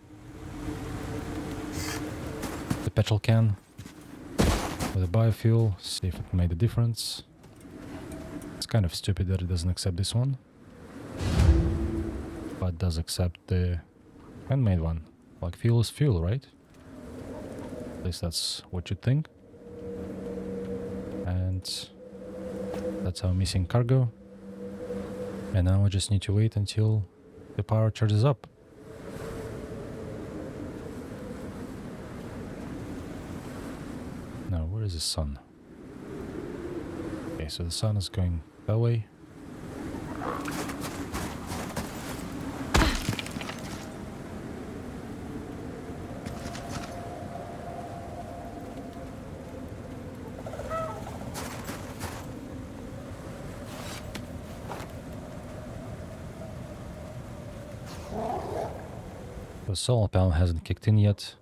petrol can with a biofuel, see if it made a difference. It's kind of stupid that it doesn't accept this one, but does accept the handmade one. Like, fuel is fuel, right? At least that's what you think. And that's our missing cargo. And now I just need to wait until the power charges up. Now, where is the sun? Okay, so the sun is going that way. The solar panel hasn't kicked in yet,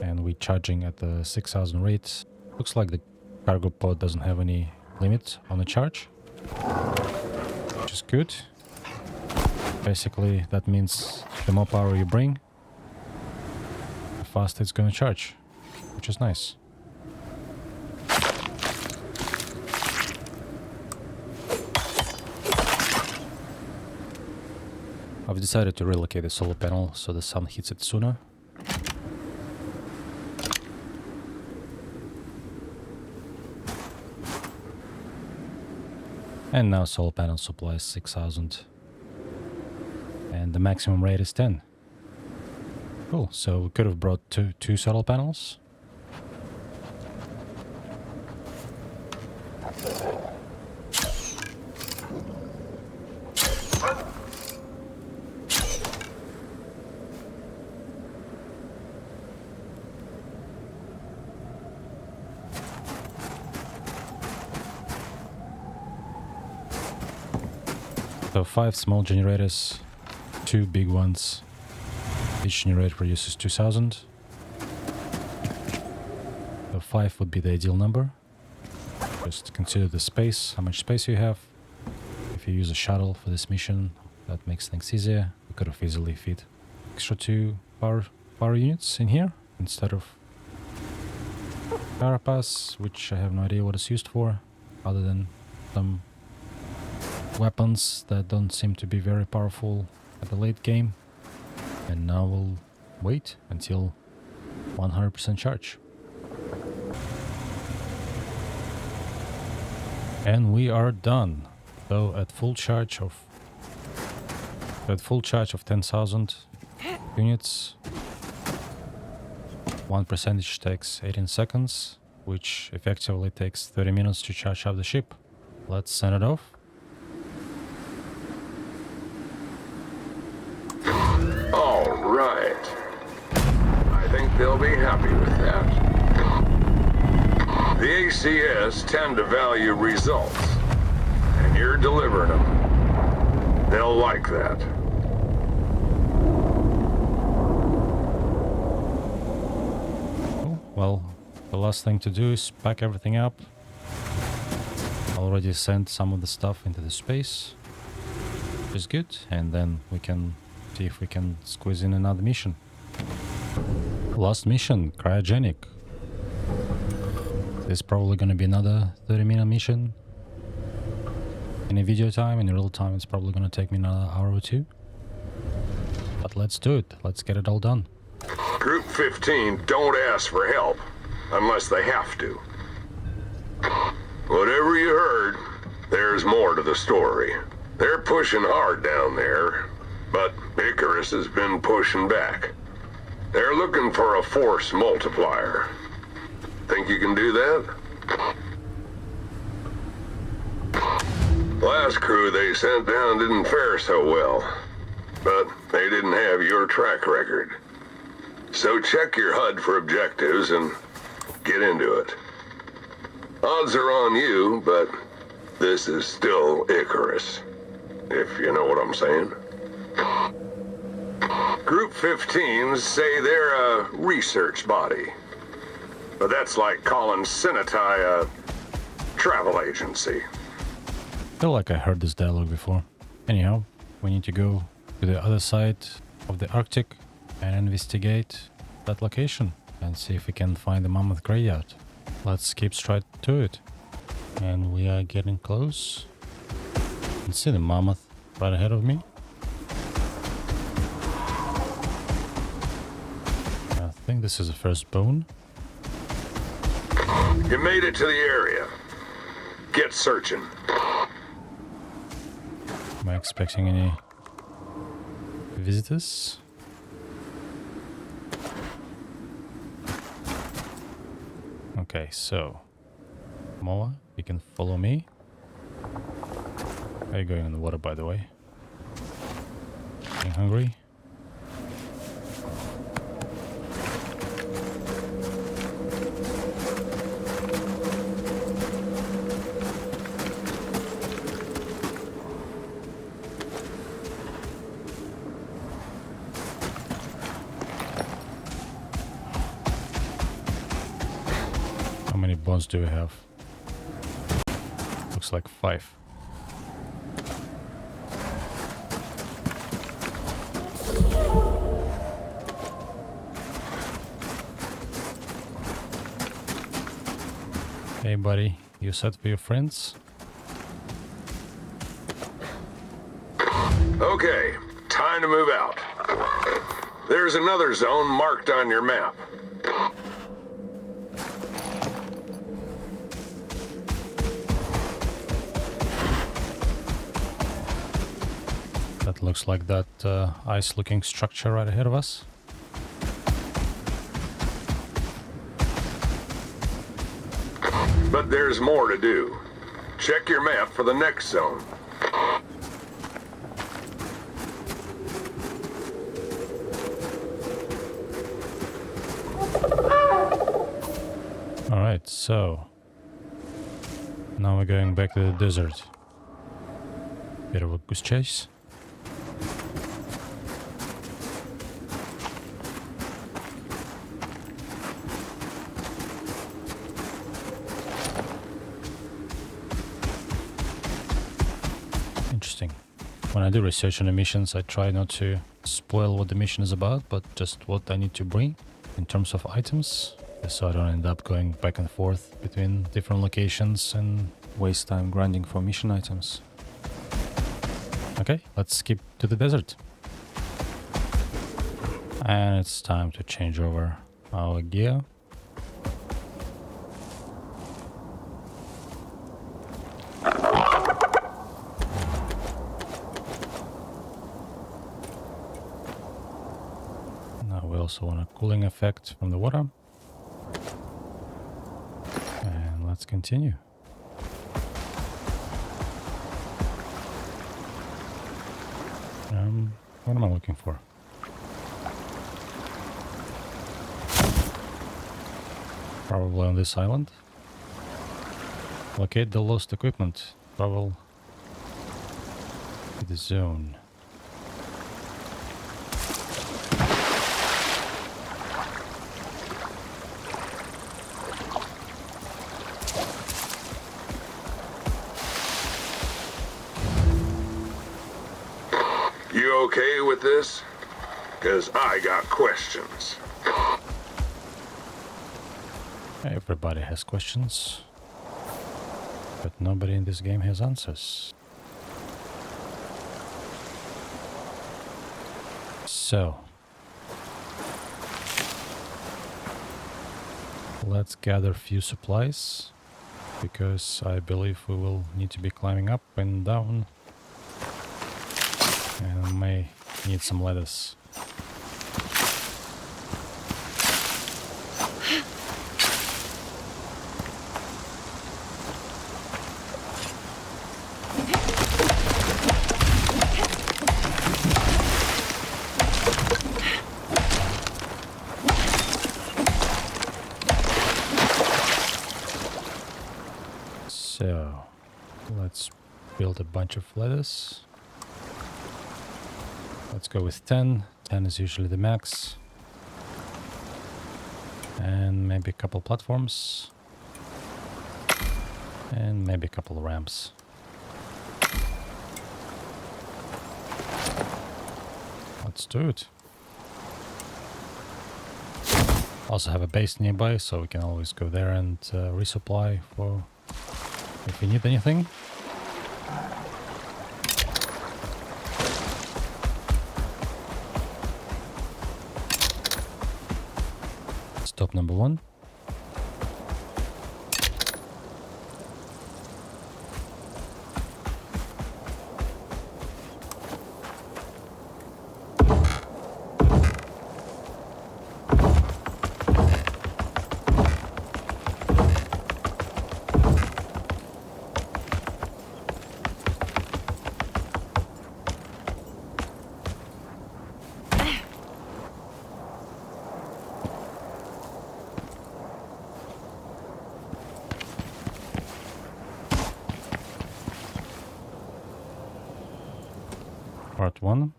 and we're charging at the 6,000 rate. Looks like the cargo pod doesn't have any limit on the charge, which is good. Basically, that means the more power you bring, the faster it's going to charge, which is nice. I've decided to relocate the solar panel so the sun hits it sooner. And now solar panel supply is 6,000. And the maximum rate is 10. Cool, so we could have brought two solar panels. So 5 small generators, 2 big ones. Each generator produces 2,000. So 5 would be the ideal number. Just consider the space, how much space you have. If you use a shuttle for this mission, that makes things easier. We could have easily fit extra 2 power units in here instead of carapace, which I have no idea what it's used for, other than some weapons that don't seem to be very powerful at the late game. And now we'll wait until 100% charge. And we are done. So at full charge of 10,000 units, 1% takes 18 seconds, which effectively takes 30 minutes to charge up the ship. Let's send it off. Right. I think they'll be happy with that. The ACS tend to value results, and you're delivering them. They'll like that. Oh, well, the last thing to do is pack everything up. Already sent some of the stuff into the space, which is good, and then we can see if we can squeeze in another mission. Last mission, Cryogenic. This is probably gonna be another 30-minute mission. In a video time, in real time, it's probably gonna take me another hour or two. But let's do it. Let's get it all done. Group 15 don't ask for help unless they have to. Whatever you heard, there's more to the story. They're pushing hard down there, but Icarus has been pushing back. They're looking for a force multiplier. Think you can do that? Last crew they sent down didn't fare so well, but they didn't have your track record. So check your HUD for objectives and get into it. Odds are on you, but this is still Icarus, if you know what I'm saying. Group 15s say they're a research body, but that's like calling Senatai a travel agency. I feel like I heard this dialogue before. Anyhow, we need to go to the other side of the Arctic and investigate that location and see if we can find the mammoth graveyard. Let's keep straight to it. And we are getting close. You can see the mammoth right ahead of me. I think this is the first bone. You made it to the area. Get searching. Am I expecting any visitors? Okay, so Moa, you can follow me. Are you going in the water, by the way? Getting hungry? How many bones do we have? Looks like 5. Hey buddy, you set for your friends? Okay, time to move out. There's another zone marked on your map. It looks like that ice-looking structure right ahead of us. But there's more to do. Check your map for the next zone. Alright, so now we're going back to the desert. Bit of a goose chase. Interesting. When I do research on the missions, I try not to spoil what the mission is about, but just what I need to bring in terms of items, so I don't end up going back and forth between different locations and waste time grinding for mission items. Okay, let's skip to the desert. And it's time to change over our gear. Now we also want a cooling effect from the water. And let's continue. What am I looking for? Probably on this island. Locate the lost equipment. Travel to the zone. You okay with this? 'Cause I got questions. Everybody has questions, but nobody in this game has answers. So, let's gather a few supplies, because I believe we will need to be climbing up and down, and we may need some lettuce. So, let's build a bunch of lettuce. Let's go with 10. 10 is usually the max. And maybe a couple platforms. And maybe a couple of ramps. Let's do it. Also have a base nearby, so we can always go there and resupply for if we need anything. Stop number 1. Part 1.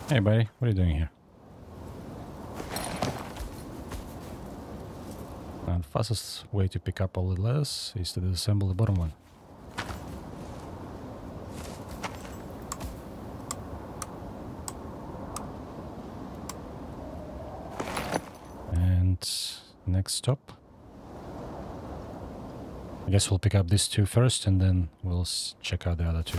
Hey buddy, what are you doing here? And the fastest way to pick up all the lettuce is to disassemble the bottom one. And next stop, guess we'll pick up these two first, and then we'll check out the other two.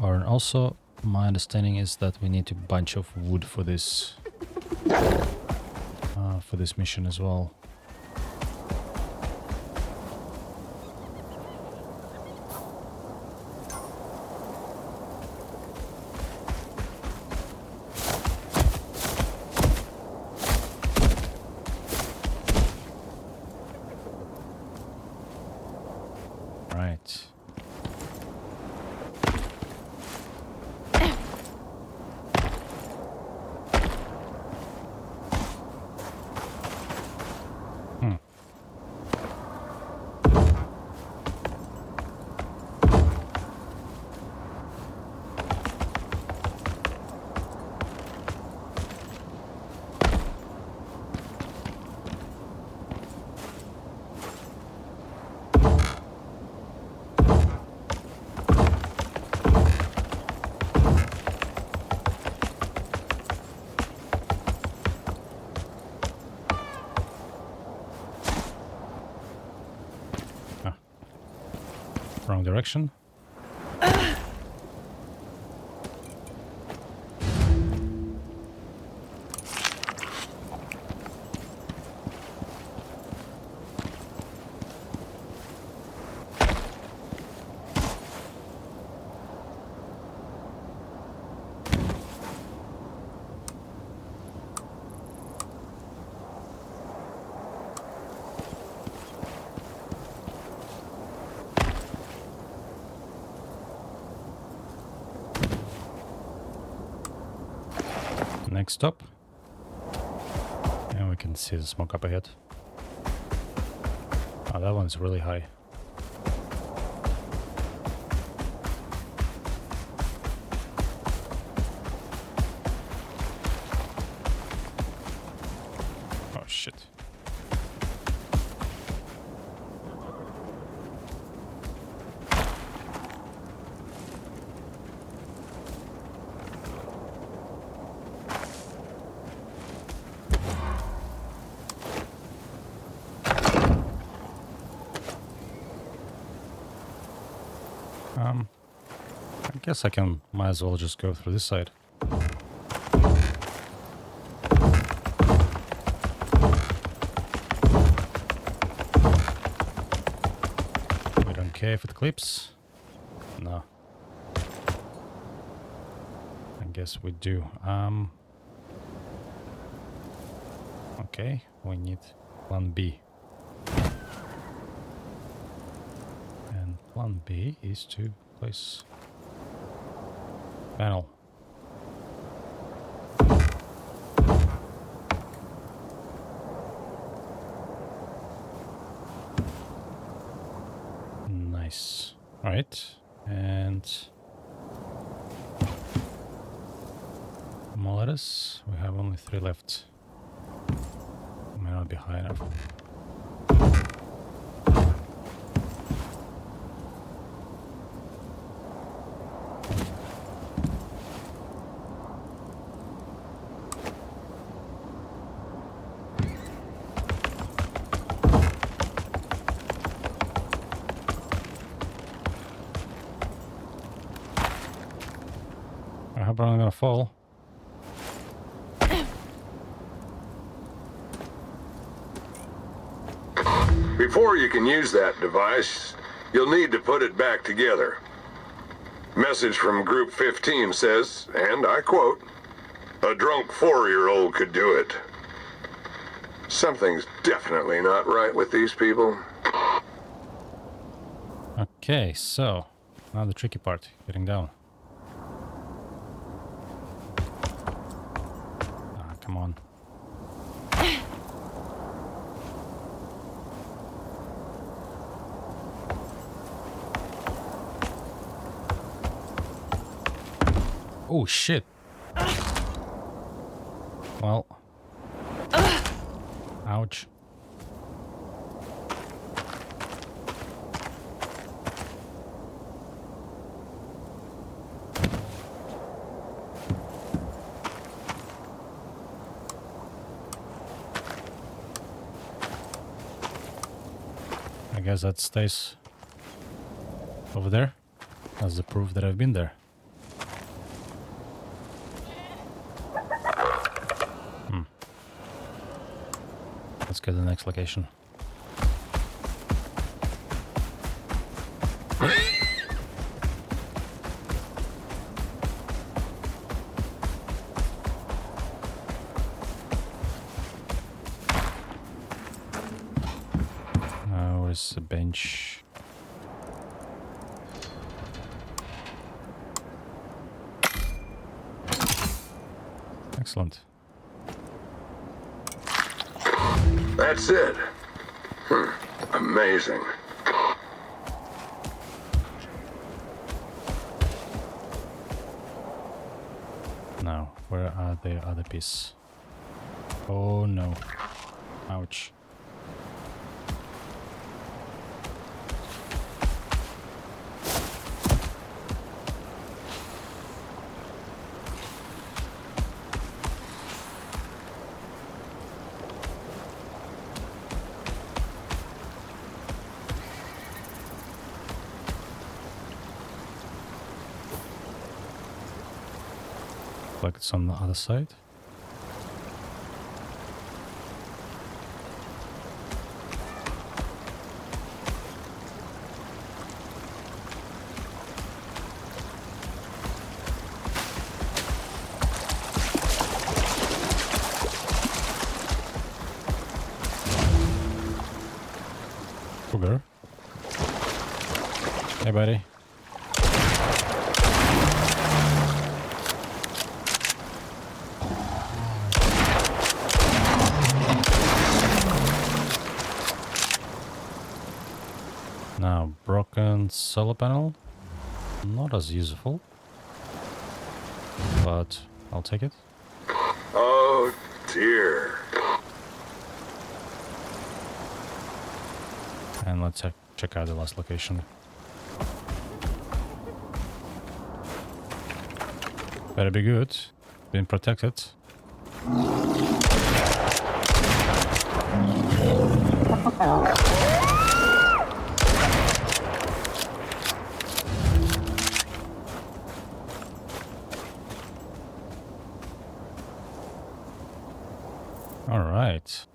Or also, my understanding is that we need a bunch of wood for this mission as well. Right. Wrong direction. Next stop. And we can see the smoke up ahead. Oh, that one's really high. Oh, shit. I guess I might as well just go through this side. We don't care if it clips. No. I guess we do. Okay, we need plan B. And plan B is to place panel. Nice. All right, and more lettuce. We have only 3 left. May not be high enough. I hope I'm not gonna fall. Before you can use that device, you'll need to put it back together. Message from Group 15 says, and I quote, "A drunk 4-year-old could do it." Something's definitely not right with these people. Okay, so now the tricky part, getting down. Ah, come on. Oh shit. Well. Ouch. guess that stays over there as the proof that I've been there. Let's get to the next location. Where's the bench? Excellent. That's it. Amazing. Now, where are the other pieces? Oh no. Ouch. Like it's on the other side. Cougar. Hey buddy. Now, broken solar panel, not as useful, but I'll take it. Oh dear. And let's check out the last location. Better be good, been protected. All right.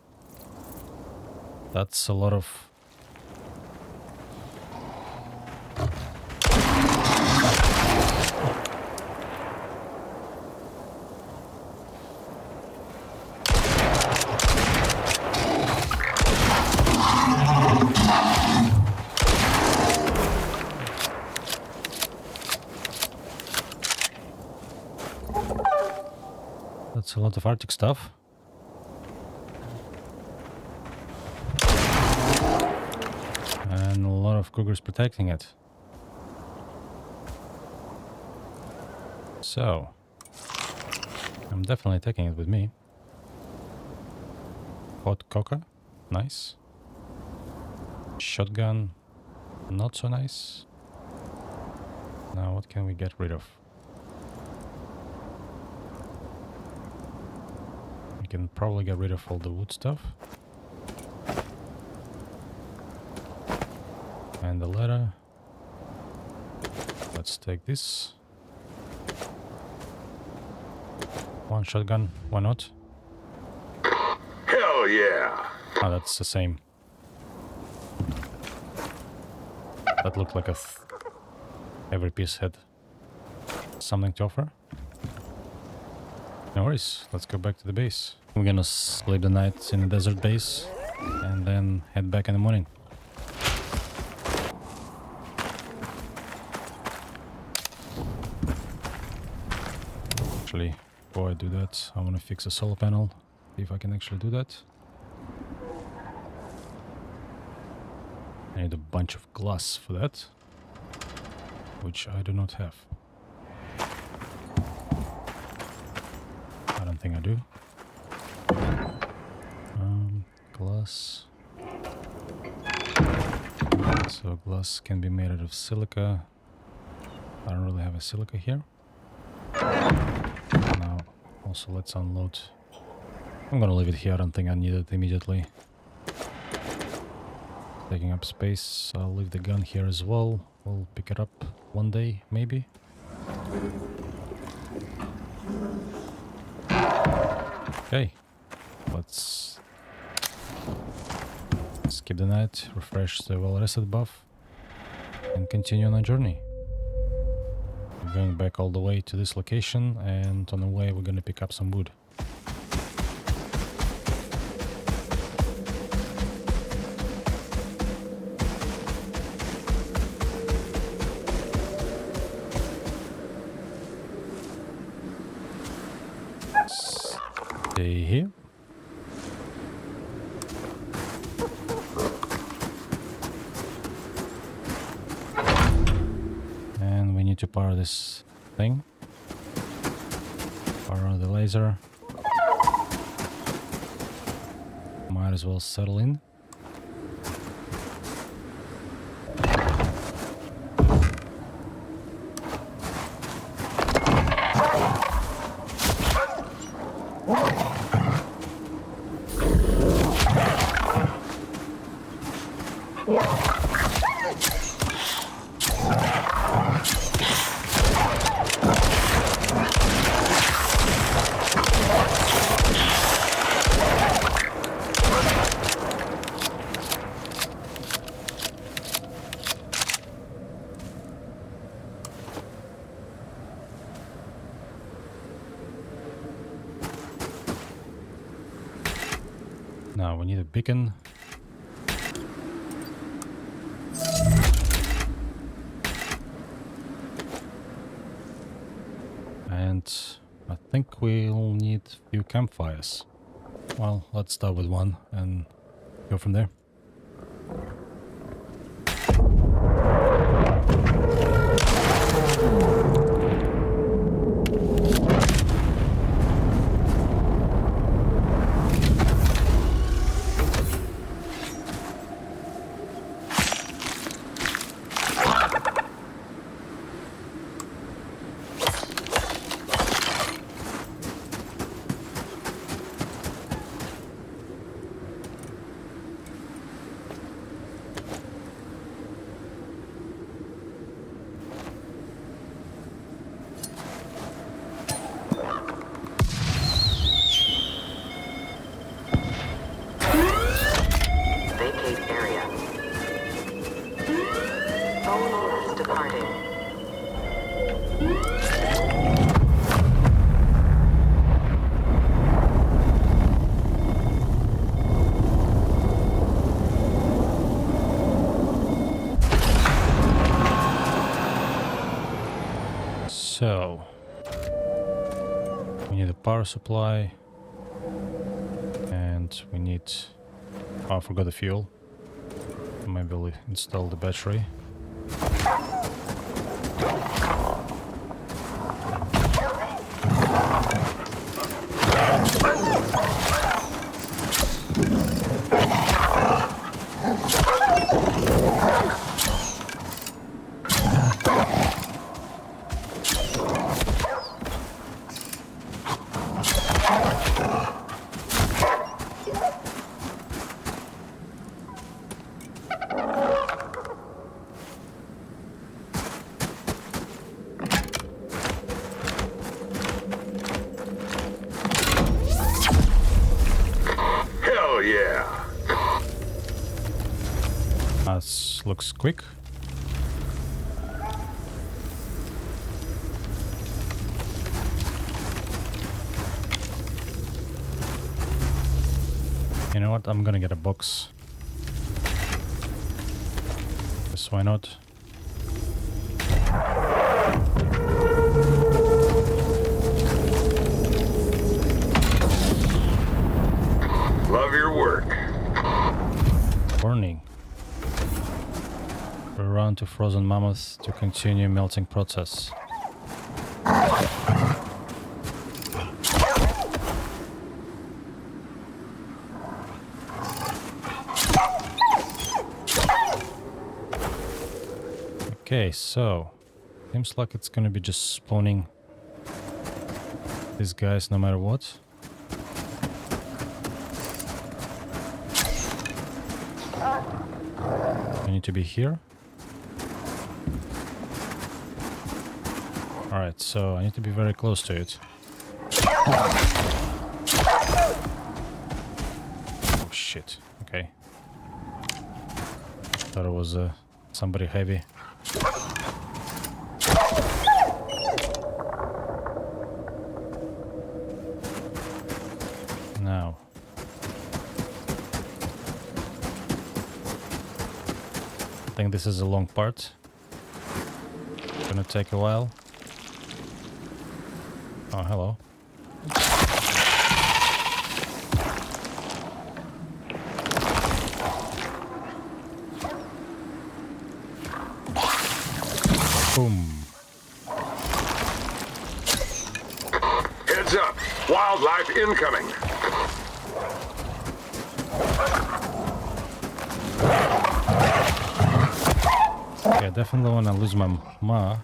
That's a lot of... That's a lot of Arctic stuff. And a lot of cougars protecting it. So, I'm definitely taking it with me. Hot coca, nice. Shotgun, not so nice. Now what can we get rid of? We can probably get rid of all the wood stuff. And the letter. Let's take this. One shotgun, why not? Hell yeah. Oh, that's the same. That looked like every piece had something to offer. No worries, let's go back to the base. We're gonna sleep the night in the desert base and then head back in the morning. Actually, before I do that, I want to fix a solar panel. See if I can actually do that. I need a bunch of glass for that, which I do not have. I don't think I do. Glass. So glass can be made out of silica. I don't really have a silica here. Now, also let's unload. I'm gonna leave it here. I don't think I need it immediately. Taking up space. I'll leave the gun here as well. We'll pick it up one day, maybe. Okay. Let's skip the night, refresh the well-rested buff, and continue on our journey. We're going back all the way to this location, and on the way we're gonna pick up some wood. Stay here. And we need to power this thing. Power the laser. Might as well settle in. Now we need a beacon. And I think we'll need a few campfires. Well, let's start with one and go from there. Vacate area. Olympus departing. So we need a power supply, and we need, oh, I forgot the fuel. Maybe we'll install the battery. Hell yeah! That looks quick. You know what? I'm gonna get a box. Yes, why not? Love your work. Warning. Run to frozen mammoth to continue melting process. Okay, so seems like it's gonna be just spawning these guys no matter what. I need to be here. Alright, so I need to be very close to it. Oh shit, okay. Thought it was somebody heavy. Now. I think this is a long part. Gonna take a while. Oh, hello. Boom. Heads up. Wildlife incoming. Yeah, definitely wanna lose my moa.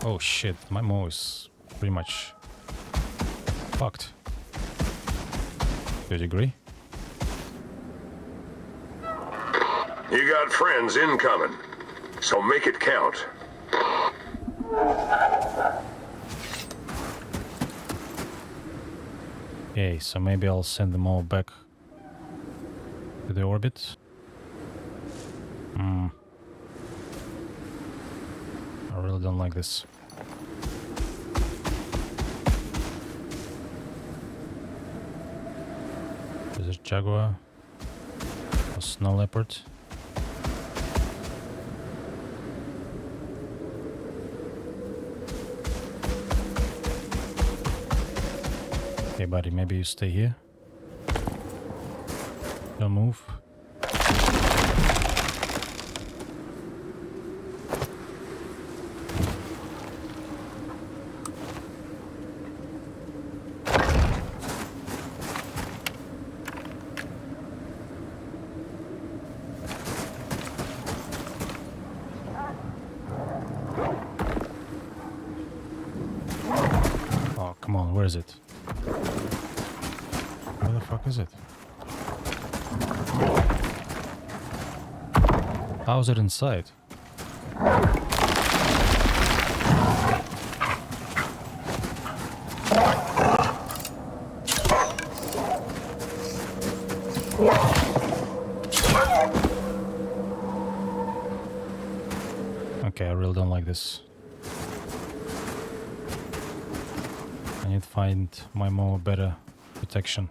Oh shit, my moa is pretty much fucked. Do you agree? You got friends incoming, so make it count. Okay, so maybe I'll send them all back to the orbit. I really don't like this. Is it jaguar or snow leopard? Okay, buddy, maybe you stay here. Don't move. Oh, come on, where is it? Where the fuck is it? How's it inside? Okay, I really don't like this. I need to find my more better protection.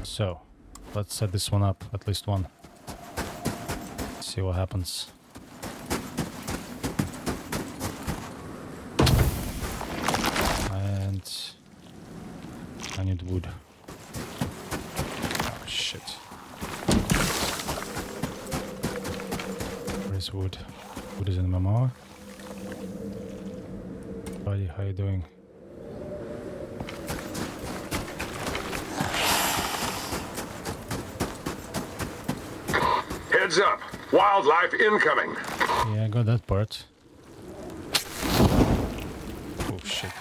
So, let's set this one up, at least one. See what happens. And I need wood. Oh, shit. Where's wood? Wood is in my mower. Buddy, how you doing? Heads up. Wildlife incoming. Yeah, I got that part. Oh shit.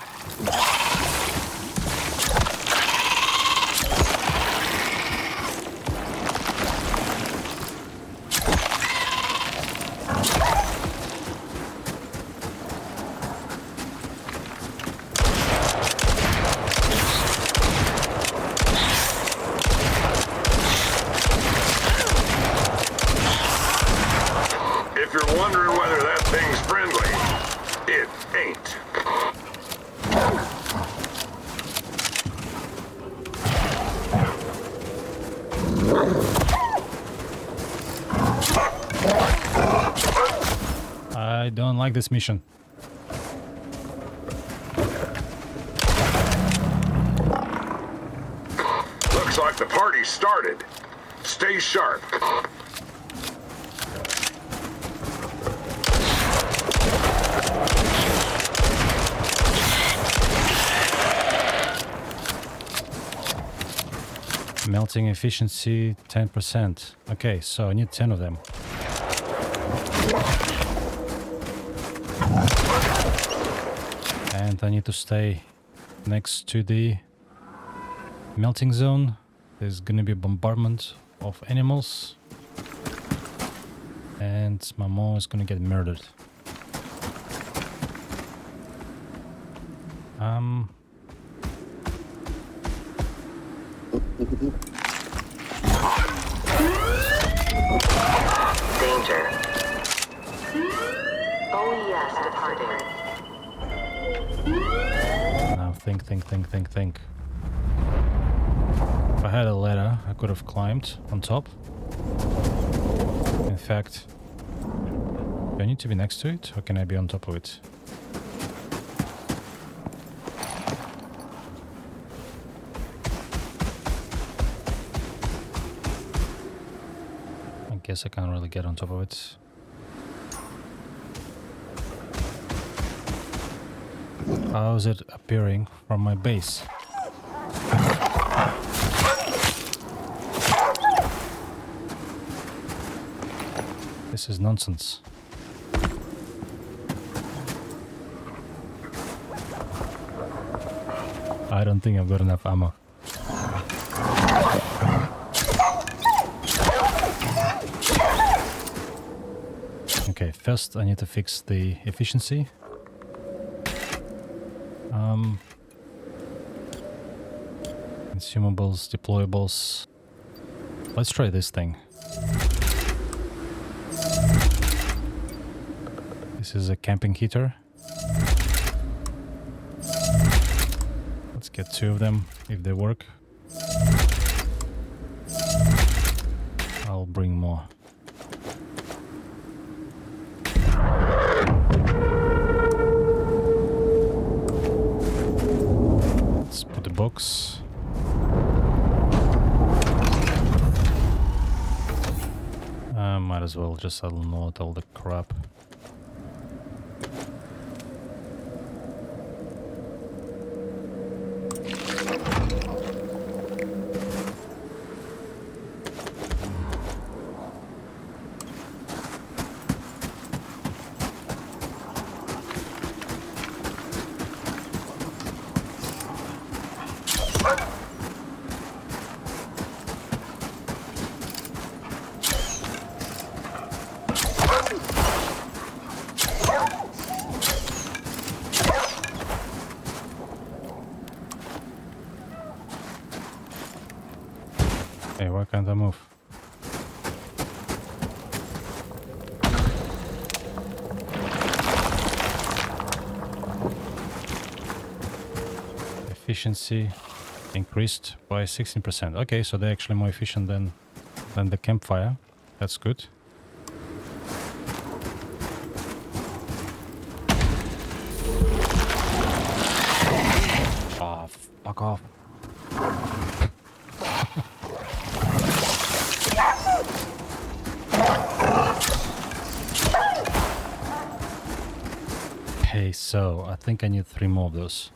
If you're wondering whether that thing's friendly, it ain't. I don't like this mission. Looks like the party started. Stay sharp. Melting efficiency 10%. Okay, so I need 10 of them. And I need to stay next to the melting zone. There's gonna be bombardment of animals. And my mom is gonna get murdered. Danger. Oh yes, departing. Now think. If I had a ladder, I could have climbed on top. In fact, do I need to be next to it, or can I be on top of it? I guess I can't really get on top of it. How is it appearing from my base? This is nonsense. I don't think I've got enough ammo. Okay, first I need to fix the efficiency. Consumables, deployables. Let's try this thing. This is a camping heater. Let's get 2 of them if they work. I'll bring more. Let's put the box. Might as well just unload all the crap. Hey, why can't I move? Efficiency increased by 16%. Okay, so they're actually more efficient than the campfire. That's good. Oh, fuck off. Okay, so I think I need 3 more of those.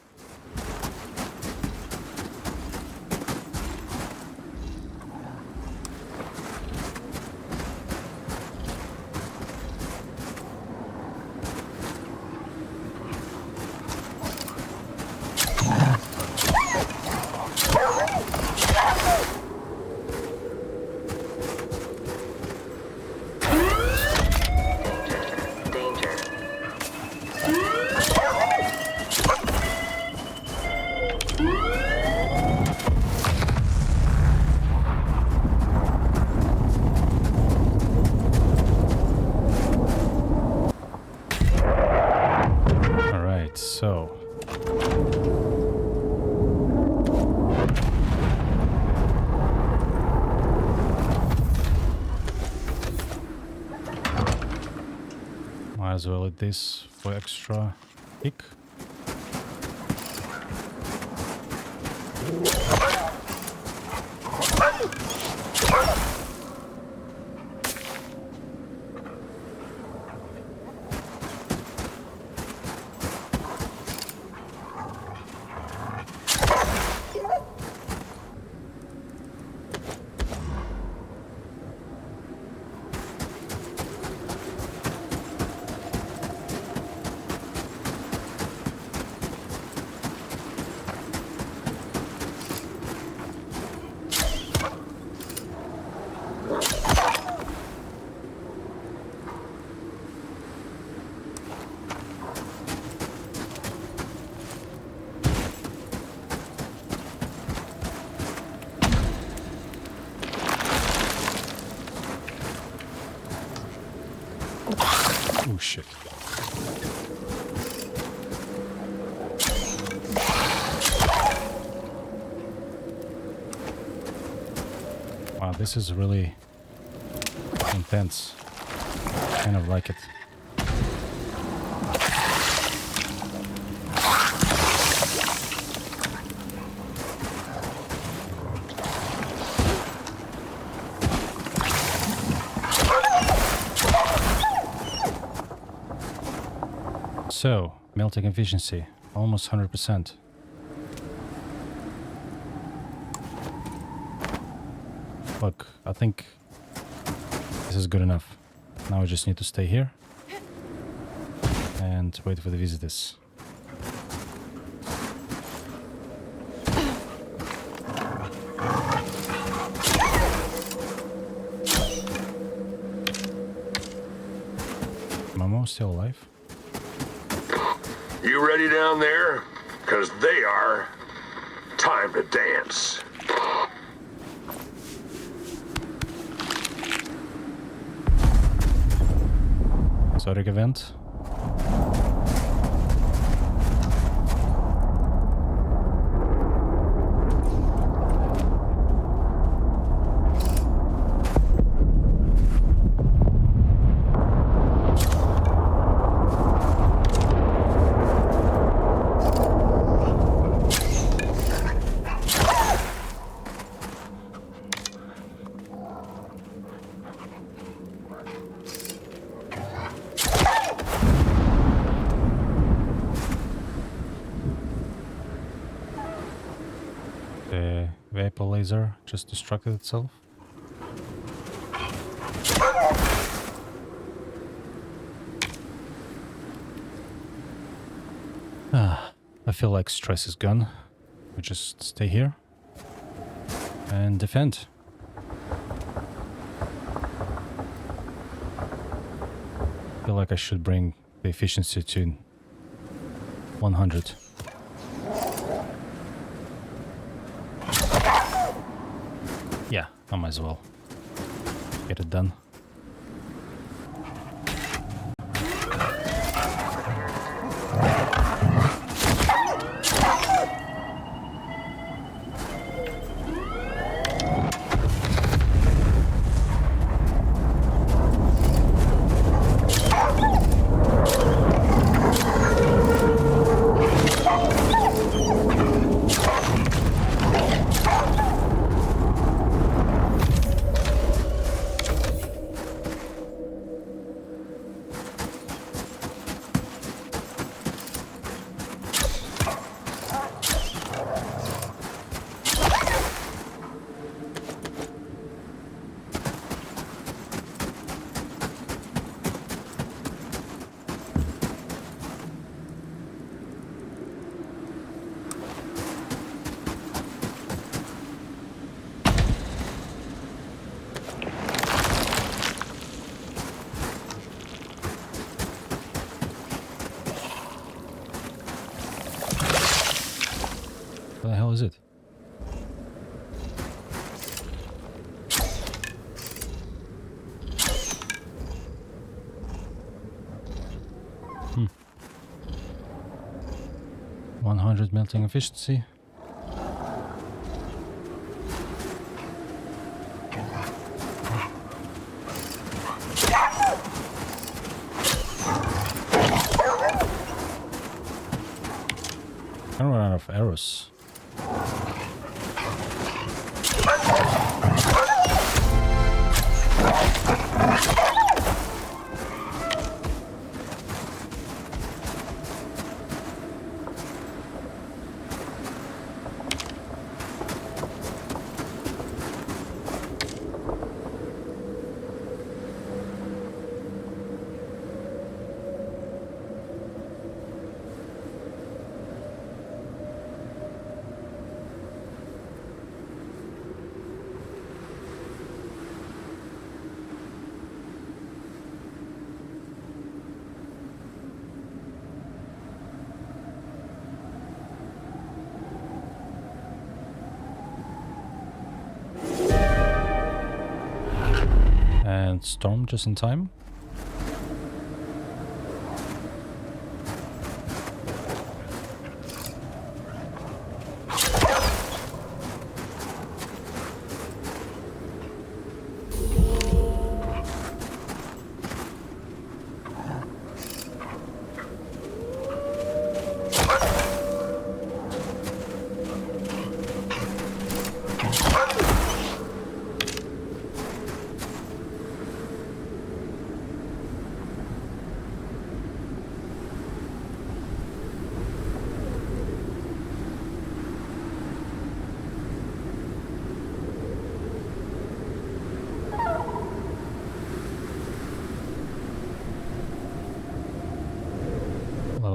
So might as well eat this for extra kick. shit. Wow, this is really intense. Kind of like it. So, melting efficiency, almost 100%. Look, I think this is good enough. Now we just need to stay here and wait for the visitors. Momo still alive? You ready down there? 'Cause they are. Time to dance. Zodiac event. The vapor laser just destructed itself. I feel like stress is gone. We just stay here and defend. I feel like I should bring the efficiency to 100. Yeah, I might as well get it done. What the hell is it? Hmm. 100 melting efficiency. I run out of arrows. And storm just in time.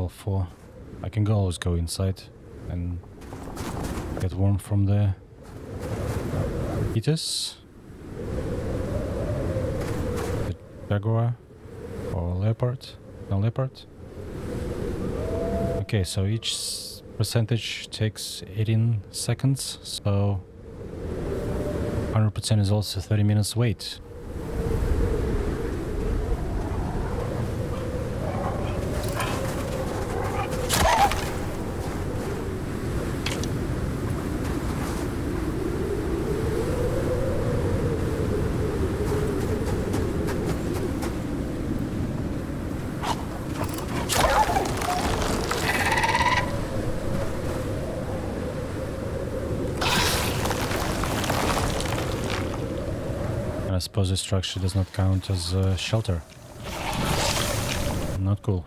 level 4. I can always go inside and get warm from the heaters. The jaguar or leopard? No, leopard. Okay, so each percentage takes 18 seconds, so 100% is also 30 minutes wait. I suppose this structure does not count as a shelter. Not cool.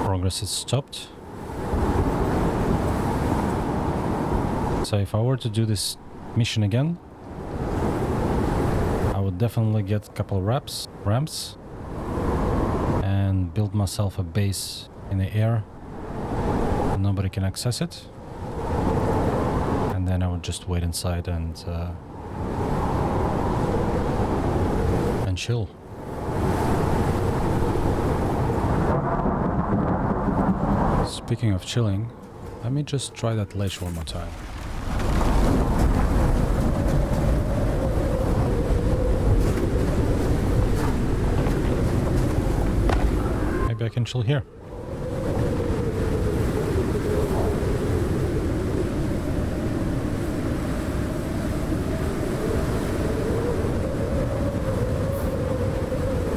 Progress is stopped. So if I were to do this mission again, I would definitely get a couple ramps and build myself a base in the air. Nobody can access it. And then I would just wait inside and chill. Speaking of chilling, let me just try that ledge one more time. Maybe I can chill here.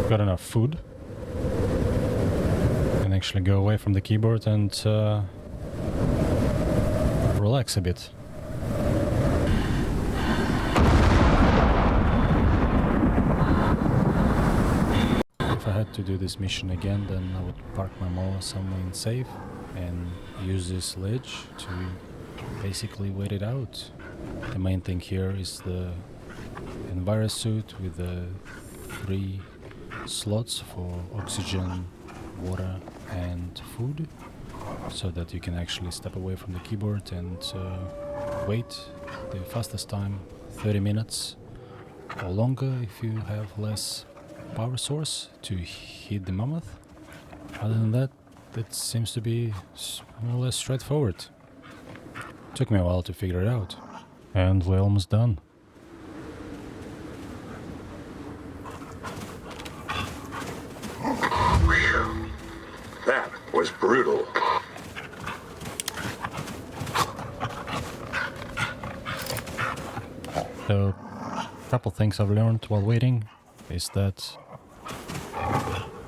Got enough food. And actually go away from the keyboard and relax a bit. If I had to do this mission again, then I would park my mower somewhere safe and use this ledge to basically wait it out. The main thing here is the envirosuit with the 3 slots for oxygen, water and food, so that you can actually step away from the keyboard and wait the fastest time 30 minutes or longer if you have less power source to hit the mammoth. Other than that, it seems to be more or less straightforward. Took me a while to figure it out, and we're almost done. That was brutal. So, a couple things I've learned while waiting is that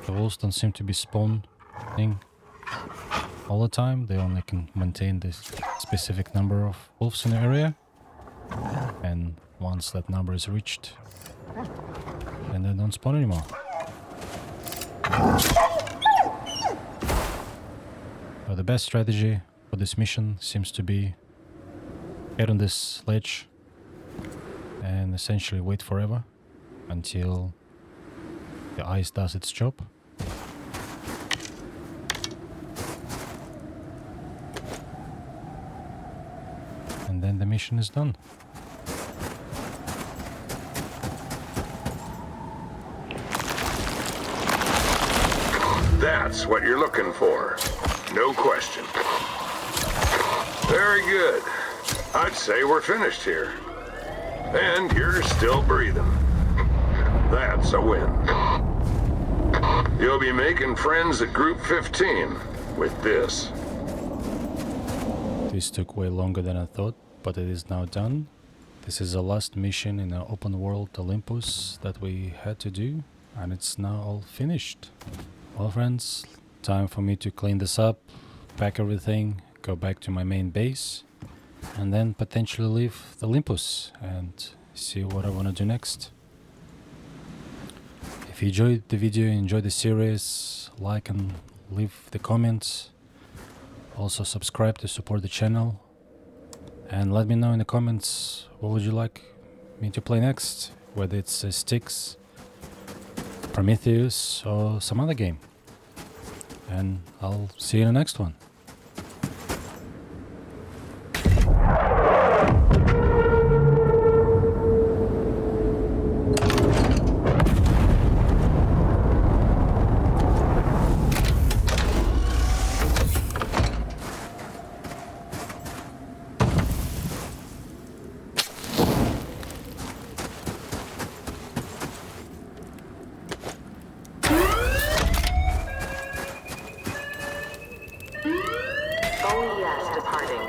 the wolves don't seem to be spawning all the time. They only can maintain this specific number of wolves in the area, and once that number is reached, then they don't spawn anymore. But the best strategy for this mission seems to be get on this ledge and essentially wait forever until the ice does its job. and then the mission is done. That's what you're looking for. No question. Very good. I'd say we're finished here. And you're still breathing. That's a win. You'll be making friends at Group 15 with this. This took way longer than I thought, but it is now done. This is the last mission in the open world Olympus that we had to do, and it's now all finished. Well friends, time for me to clean this up, pack everything, go back to my main base, and then potentially leave the Olympus and see what I want to do next. If you enjoyed the video, enjoyed the series, like and leave the comments. Also subscribe to support the channel, and let me know in the comments what would you like me to play next, whether it's Styx, Prometheus or some other game. And I'll see you in the next one. Oh yes, departing.